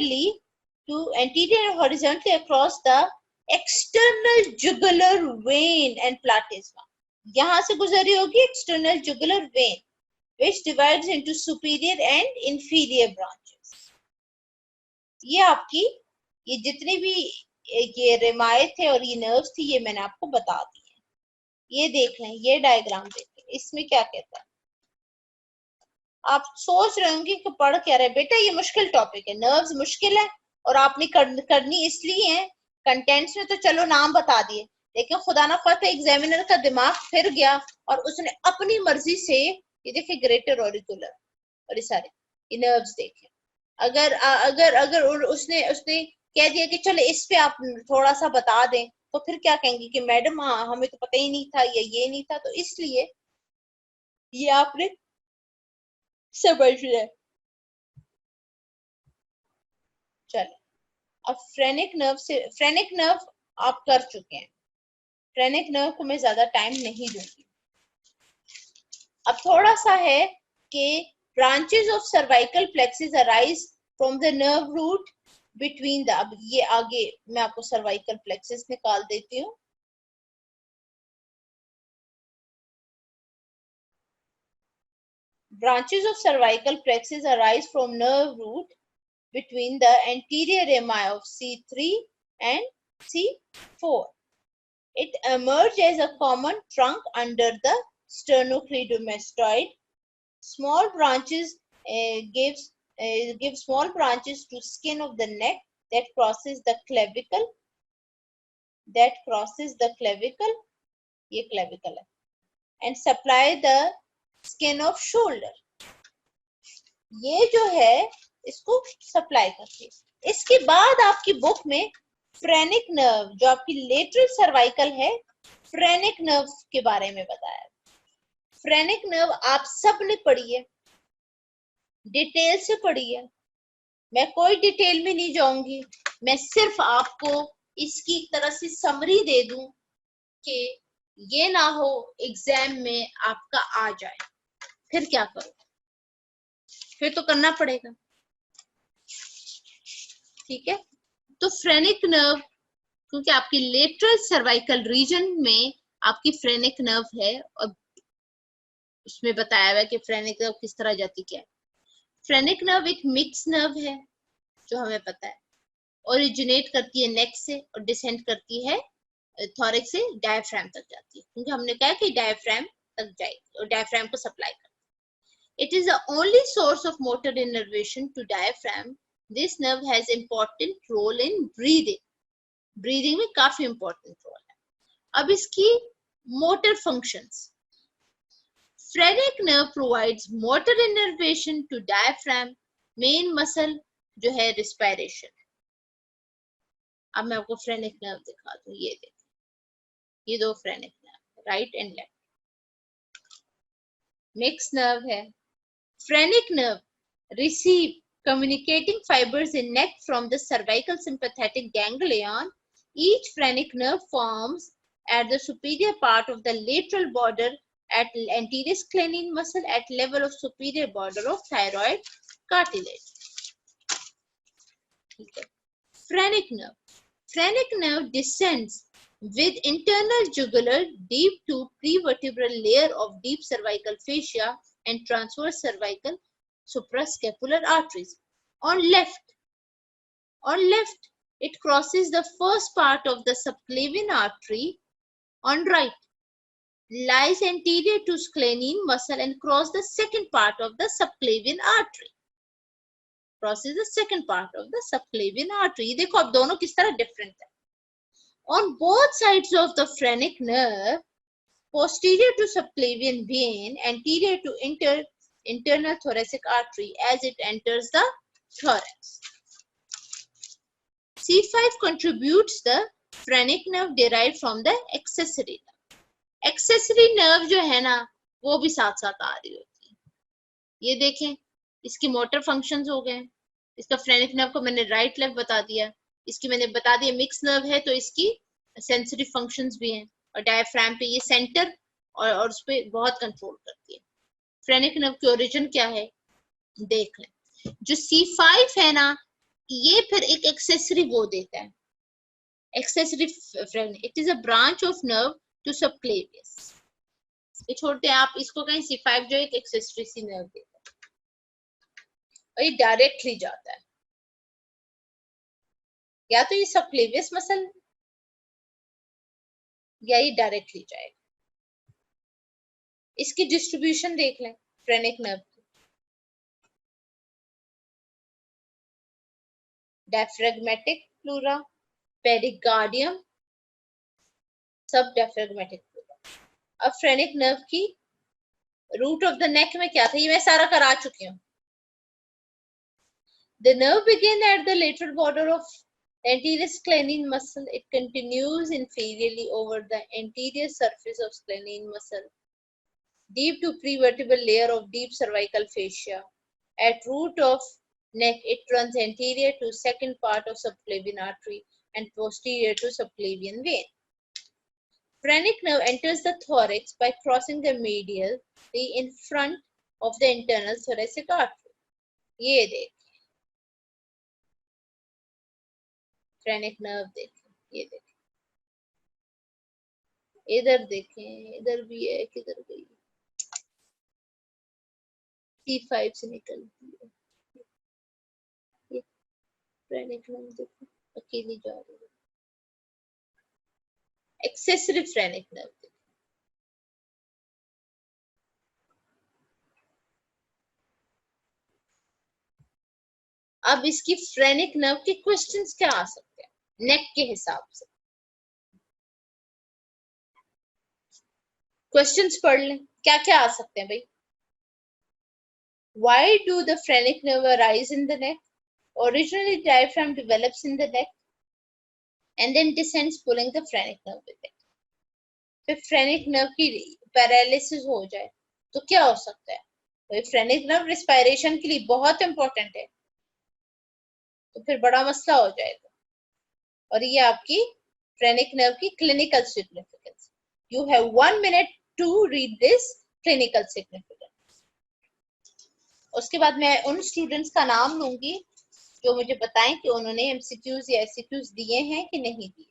and horizontally across the external jugular vein and platysma. यहाँ से गुजरी होगी external jugular vein, which divides into superior and inferior branches. ये आपकी ये जितने भी ये रेमाए थे और ये नर्व्स थी ये मैंने आपको बता दी है. ये देख लें, ये डायग्राम देखें, इसमें क्या कहता है. आप सोच रहे होंगे कि पढ़ क्या रहे. बेटा ये मुश्किल टॉपिक है, नर्व्स मुश्किल है और आपने करनी इसलिए है. कंटेंट्स में तो चलो नाम बता दिए, लेकिन खुदा ना खास्ता एग्जामिनर का दिमाग फिर गया और उसने अपनी मर्जी से ये देखे ग्रेटर ऑरिकुलर और ये सारे ये नर्व्स देखे. अगर उसने कह दिया कि चलो इस पे आप थोड़ा सा बता दें तो फिर क्या कहेंगे कि मैडम हाँ हमें तो पता ही नहीं था या ये नहीं था. तो इसलिए ये आपने समझ लिया. चलो अब फ्रेनिक नर्व आप कर चुके हैं. फ्रेनिक नर्व को मैं ज्यादा टाइम नहीं दूंगी. अब थोड़ा सा है कि branches of cervical plexus arise from the nerve root between the. अब ये आगे मैं आपको सर्वाइकल प्लेक्सिस निकाल देती हूँ. Branches of cervical plexus arise from nerve root between the anterior rami of C3 and C4. It emerges as a common trunk under the sternocleidomastoid. Small branches give small branches to skin of the neck that crosses the clavicle. ये clavicle है, and supply the skin of shoulder. ये जो है इसको supply करती है। इसके बाद आपकी बुक में फ्रेनिक नर्व, जो आपकी लेटरल सर्वाइकल है, फ्रेनिक नर्व के बारे में बताया। फ्रेनिक नर्व आप सब ने पढ़ी है, डिटेल से पढ़ी है, मैं कोई डिटेल में नहीं जाऊंगी, मैं सिर्फ आपको इसकी एक तरह से समरी दे दूं कि ये ना हो एग्जाम में आपका आ जाए, फिर क्या करो, फिर तो करना पड़ेगा, ठीक है। तो फ्रेनिक नर्व, क्योंकि आपकी लेटरल सर्वाइकल रीजन में आपकी फ्रेनिक नर्व है, और उसमें बताया हुआ है कि फ्रेनिक नर्व किस तरह जाती क्या है। फ्रेनिक नर्व एक मिक्स नर्व है, जो हमें पता है, ओरिजिनेट करती है नेक से और डिसेंड करती है थॉरिक से डायफ्राम तक जाती है, क्योंकि हमने कहा कि डायफ्राम तक जाएगी और डायफ्राम को सप्लाई करती है। It is the only source of motor innervation to diaphragm. This nerve has important role in breathing. Breathing में काफी important role है। अब इसकी motor functions. Phrenic nerve provides motor innervation to diaphragm, main muscle जो है respiration। अब मैं आपको फ्रेनिक नर्व दिखा दूं, ये देखिए, ये दो phrenic nerve, right and left, mix nerve है। Phrenic nerve receive communicating fibers in neck from the cervical sympathetic ganglion. Each phrenic nerve forms at the superior part of the lateral border at anterior sclenine muscle at level of superior border of thyroid cartilage. Phrenic nerve. Phrenic nerve descends with internal jugular deep to prevertebral layer of deep cervical fascia and transverse cervical suprascapular arteries. On left, it crosses the first part of the subclavian artery. On right, lies anterior to sclenine muscle and crosses the second part of the subclavian artery. Crosses the second part of the subclavian artery. देखो अब दोनों किस तरह different है. On both sides of the phrenic nerve, posterior to subclavian vein, anterior to internal thoracic artery as it enters the thorax. C5 contributes the phrenic nerve derived from the accessory nerve. Accessory nerve जो है ना, वो भी साथ साथ आ रही होती है। ये देखें, इसकी मोटर फंक्शंस हो गए। इसका फ्रेनिक नर्व को मैंने राइट लेफ्ट बता दिया, इसकी मैंने बता दिया मिक्स नर्व है तो इसकी सेंसिटिव फंक्शंस भी हैं, और डायफ्राम पे ये सेंटर और उस पे बहुत कंट्रोल करती है। फ्रेनिक नर्व की ओरिजिन क्या है देख लें। जो C5 है ना, ये फिर एक एक्सेसरी वो देता है, accessory phrenic. It is a branch of nerve to subclavius. ये छोड़ते हैं आप, इसको कहीं C5 जो एक एक्सेसरी सी नर्व देता है, और ये डायरेक्टली जाता है, या तो ये सबक्लेवियस मसल या ये डायरेक्टली जाएगा। इसकी डिस्ट्रीब्यूशन देख लें फ्रेनिक नर्व की। डायफ्रेगमेटिक प्लूरा, पेरिकार्डियम, सब डायफ्रेगमेटिक प्लूरा। अब फ्रेनिक नर्व की रूट ऑफ द नेक में क्या था, ये मैं सारा करा चुकी हूँ। The nerve begins at the lateral border of anterior sclenine muscle. It continues inferiorly over the anterior surface of sclenine muscle, deep to prevertebral layer of deep cervical fascia. At root of neck, it runs anterior to second part of subclavian artery and posterior to subclavian vein. Phrenic nerve enters the thorax by crossing the medial in front of the internal thoracic artery. ये देख, phrenic nerve देखें, ये देखें, इधर देखें, इधर भी है, किधर गई, C5 से निकलती है, ये फ्रेनिक नर्व देखो अकेली जा रही है। एक्सेसरी फ्रेनिक नर्व देखो, अब इसकी फ्रेनिक नर्व के क्वेश्चंस क्या आ सकते हैं नेक के हिसाब से। क्वेश्चंस पढ़ लें, क्या क्या आ सकते हैं भाई। Why do the phrenic nerve arise in the neck? Originally, diaphragm develops in the neck and then descends, pulling the phrenic nerve with it. फिर phrenic nerve की पैरालिसिस हो जाए तो क्या हो सकता है? तो phrenic nerve respiration के लिए बहुत इंपॉर्टेंट है, तो फिर बड़ा मसला हो जाएगा। और ये आपकी phrenic nerve की clinical significance. You have 1 minute to read this clinical significance. उसके बाद मैं उन स्टूडेंट्स का नाम लूंगी जो मुझे बताएं कि उन्होंने एमसीक्यूज या एससीक्यूज दिए हैं कि नहीं दिए।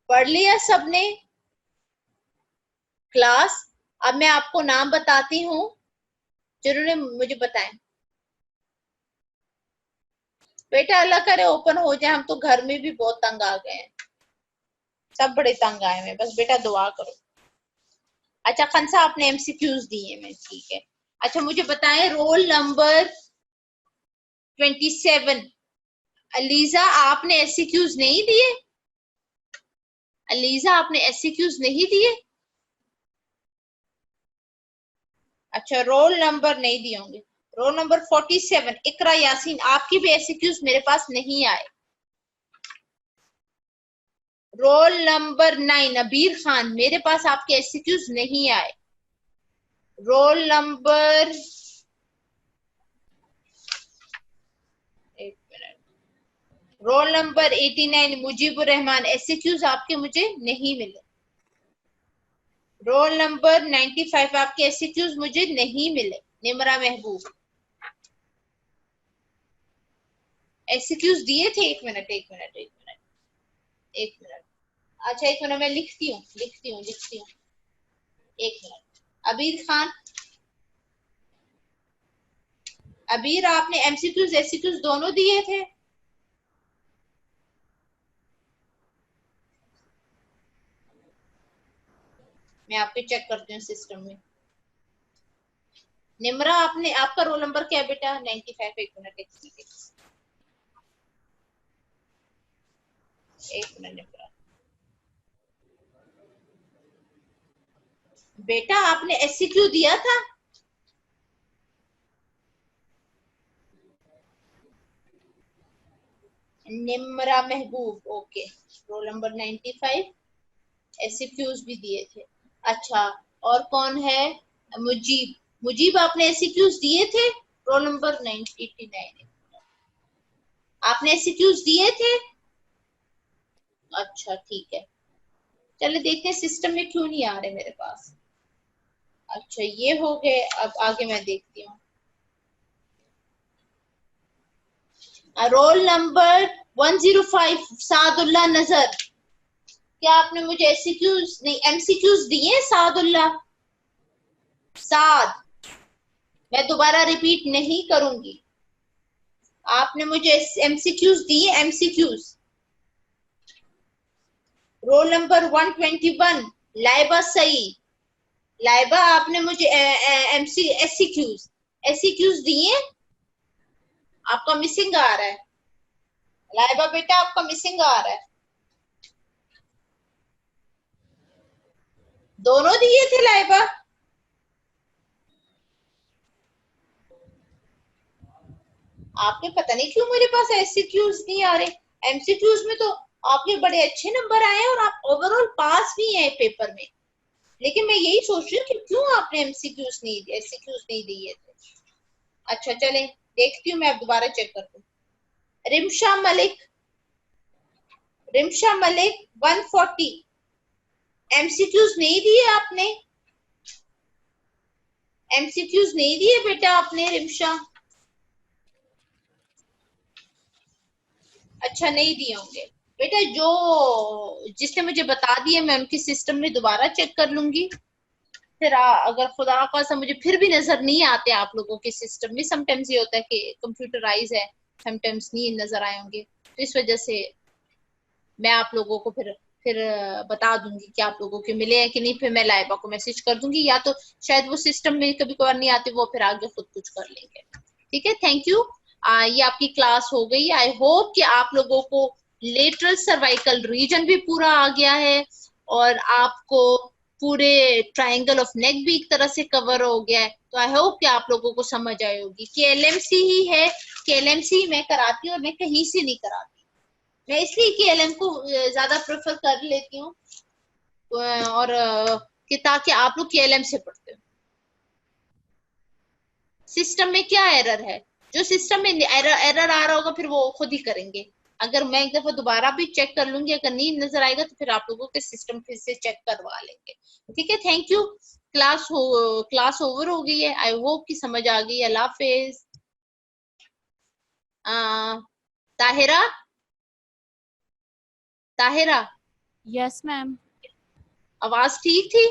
पढ़ लिया सबने क्लास? अब मैं आपको नाम बताती हूँ जिन्होंने मुझे बताएं। बेटा अल्लाह करे ओपन हो जाए, हम तो घर में भी बहुत तंग आ गए हैं, सब बड़े तंग आए हैं, बस बेटा दुआ करो। अच्छा खंसा आपने एमसीक्यूज दिए हैं, ठीक है। अच्छा मुझे बताएं रोल नंबर 27 अलीजा आपने एससीक्यूज नहीं दिए? अलीजा आपने एससीक्यूज नहीं दिए? अच्छा रोल नंबर नहीं दिए होंगे। रोल नंबर 47 इकरा यासीन, आपकी भी एससीक्यूज मेरे पास नहीं आए। रोल नंबर 9 अबीर खान, मेरे पास आपके एससीक्यूज नहीं आए। Roll number roll number 89 Mujibur Rahman, SCQs आपके मुझे नहीं मिले। रोल नंबर 95 आपके एससीक्यूज मुझे नहीं मिले। निमरा महबूब एससीक्यूज दिए थे? एक मिनट एक मिनट एक मिनट एक मिनट। अच्छा एक मिनट मैं लिखती हूँ एक मिनट। अबीर खान, अबीर आपने एमसीक्यूज एससीक्यूज दोनों दिए थे? मैं आपके चेक करती हूँ सिस्टम में। निमरा आपने, आपका रोल नंबर क्या है बेटा? 95। एक मिनट निमरा, बेटा आपने एससीक्यू दिया था? निमरा महबूब, ओके। रोल नंबर 95 एससीक्यूज भी दिए थे। अच्छा और कौन है? मुजीब, मुजीब आपने एससीक्यूज दिए थे? रोल नंबर 89 आपने एससीक्यूज दिए थे? अच्छा ठीक है, चलिए देखते हैं सिस्टम में क्यों नहीं आ रहे मेरे पास। अच्छा ये हो गए, अब आगे मैं देखती हूँ। रोल नंबर 105 सादुल्ला नजर, क्या आपने मुझे एससीक्यूज नहीं एमसीक्यूज दिए? सादुल्ला साद, मैं दोबारा रिपीट नहीं करूंगी। आपने मुझे एमसीक्यूज दिए? MCQs roll number 121 Laiba Saeed, Laiba आपने मुझे एमसी एससीक्यूज दिए? आपका मिसिंग आ रहा है लाइबा बेटा, आपका मिसिंग आ रहा है। दोनों दिए थे लाइबा? आपके पता नहीं क्यों मेरे पास एससीक्यूज नहीं आ रहे। एमसीक्यूज में तो आपके बड़े अच्छे नंबर आए हैं और आप ओवरऑल पास भी हैं पेपर में, लेकिन मैं यही सोच रही हूँ कि क्यों आपने एमसीक्यूज नहीं दिए, एससीक्यूज नहीं दिए थे। अच्छा चले देखती हूँ, मैं अब दोबारा चेक करती हूँ। रिमशा मलिक, रिमशा मलिक 140 एमसीक्यूज नहीं दिए आपने? एमसीक्यूज नहीं दिए बेटा आपने रिमशा? अच्छा नहीं दिए होंगे बेटा, जो जिसने मुझे बता दिए मैं उनके सिस्टम में दोबारा चेक कर लूंगी। फिर अगर खुदा खासा मुझे फिर भी नजर नहीं आते आप लोगों के सिस्टम में, समटाइम्स ये होता है कि कंप्यूटराइज है, समटाइम्स नहीं नजर आए होंगे, तो इस वजह से मैं आप लोगों को फिर बता दूंगी कि आप लोगों के मिले हैं कि नहीं। फिर मैं लाइबा को मैसेज कर दूंगी, या तो शायद वो सिस्टम में कभी कभार नहीं आते, वो फिर आगे खुद कुछ कर लेंगे। ठीक है, थैंक यू। ये आपकी क्लास हो गई। आई होप कि आप लोगों को लेटरल सर्वाइकल रीजन भी पूरा आ गया है, और आपको पूरे ट्रायंगल ऑफ नेक भी एक तरह से कवर हो गया है। तो आई होप कि आप लोगों को समझ आई होगी। केएलएमसी ही है, केएलएमसी मैं कराती हूँ और मैं कहीं से नहीं कराती। मैं इसलिए केएलएम को ज्यादा प्रेफर कर लेती हूँ, और कि ताकि आप लोग केएलएम से पढ़ते हो। सिस्टम में क्या एरर है, जो सिस्टम में एरर आ रहा होगा फिर वो खुद ही करेंगे। अगर मैं एक दफा दोबारा भी चेक कर लूंगी, अगर नहीं नजर आएगा तो फिर आप लोगों के सिस्टम फिर से चेक करवा लेंगे। ठीक है, थैंक यू। क्लास ओवर हो गई है। आई होप कि समझ आ गई। अल्लाह हाफिज। Tahira, Tahira, yes ma'am. आवाज ठीक थी?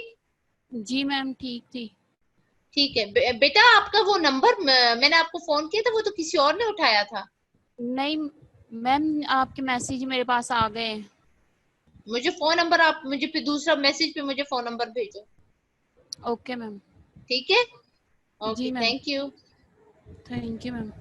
जी मैम ठीक थी। ठीक है बेटा, आपका वो नंबर मैंने आपको फोन किया था, वो तो किसी और ने उठाया था। नहीं मैम, आपके मैसेज मेरे पास आ गए। मुझे फोन नंबर, आप मुझे फिर दूसरा मैसेज पे मुझे फोन नंबर भेजो। Okay ma'am. ठीक है, जी okay, ma'am. Thank you. Thank you ma'am.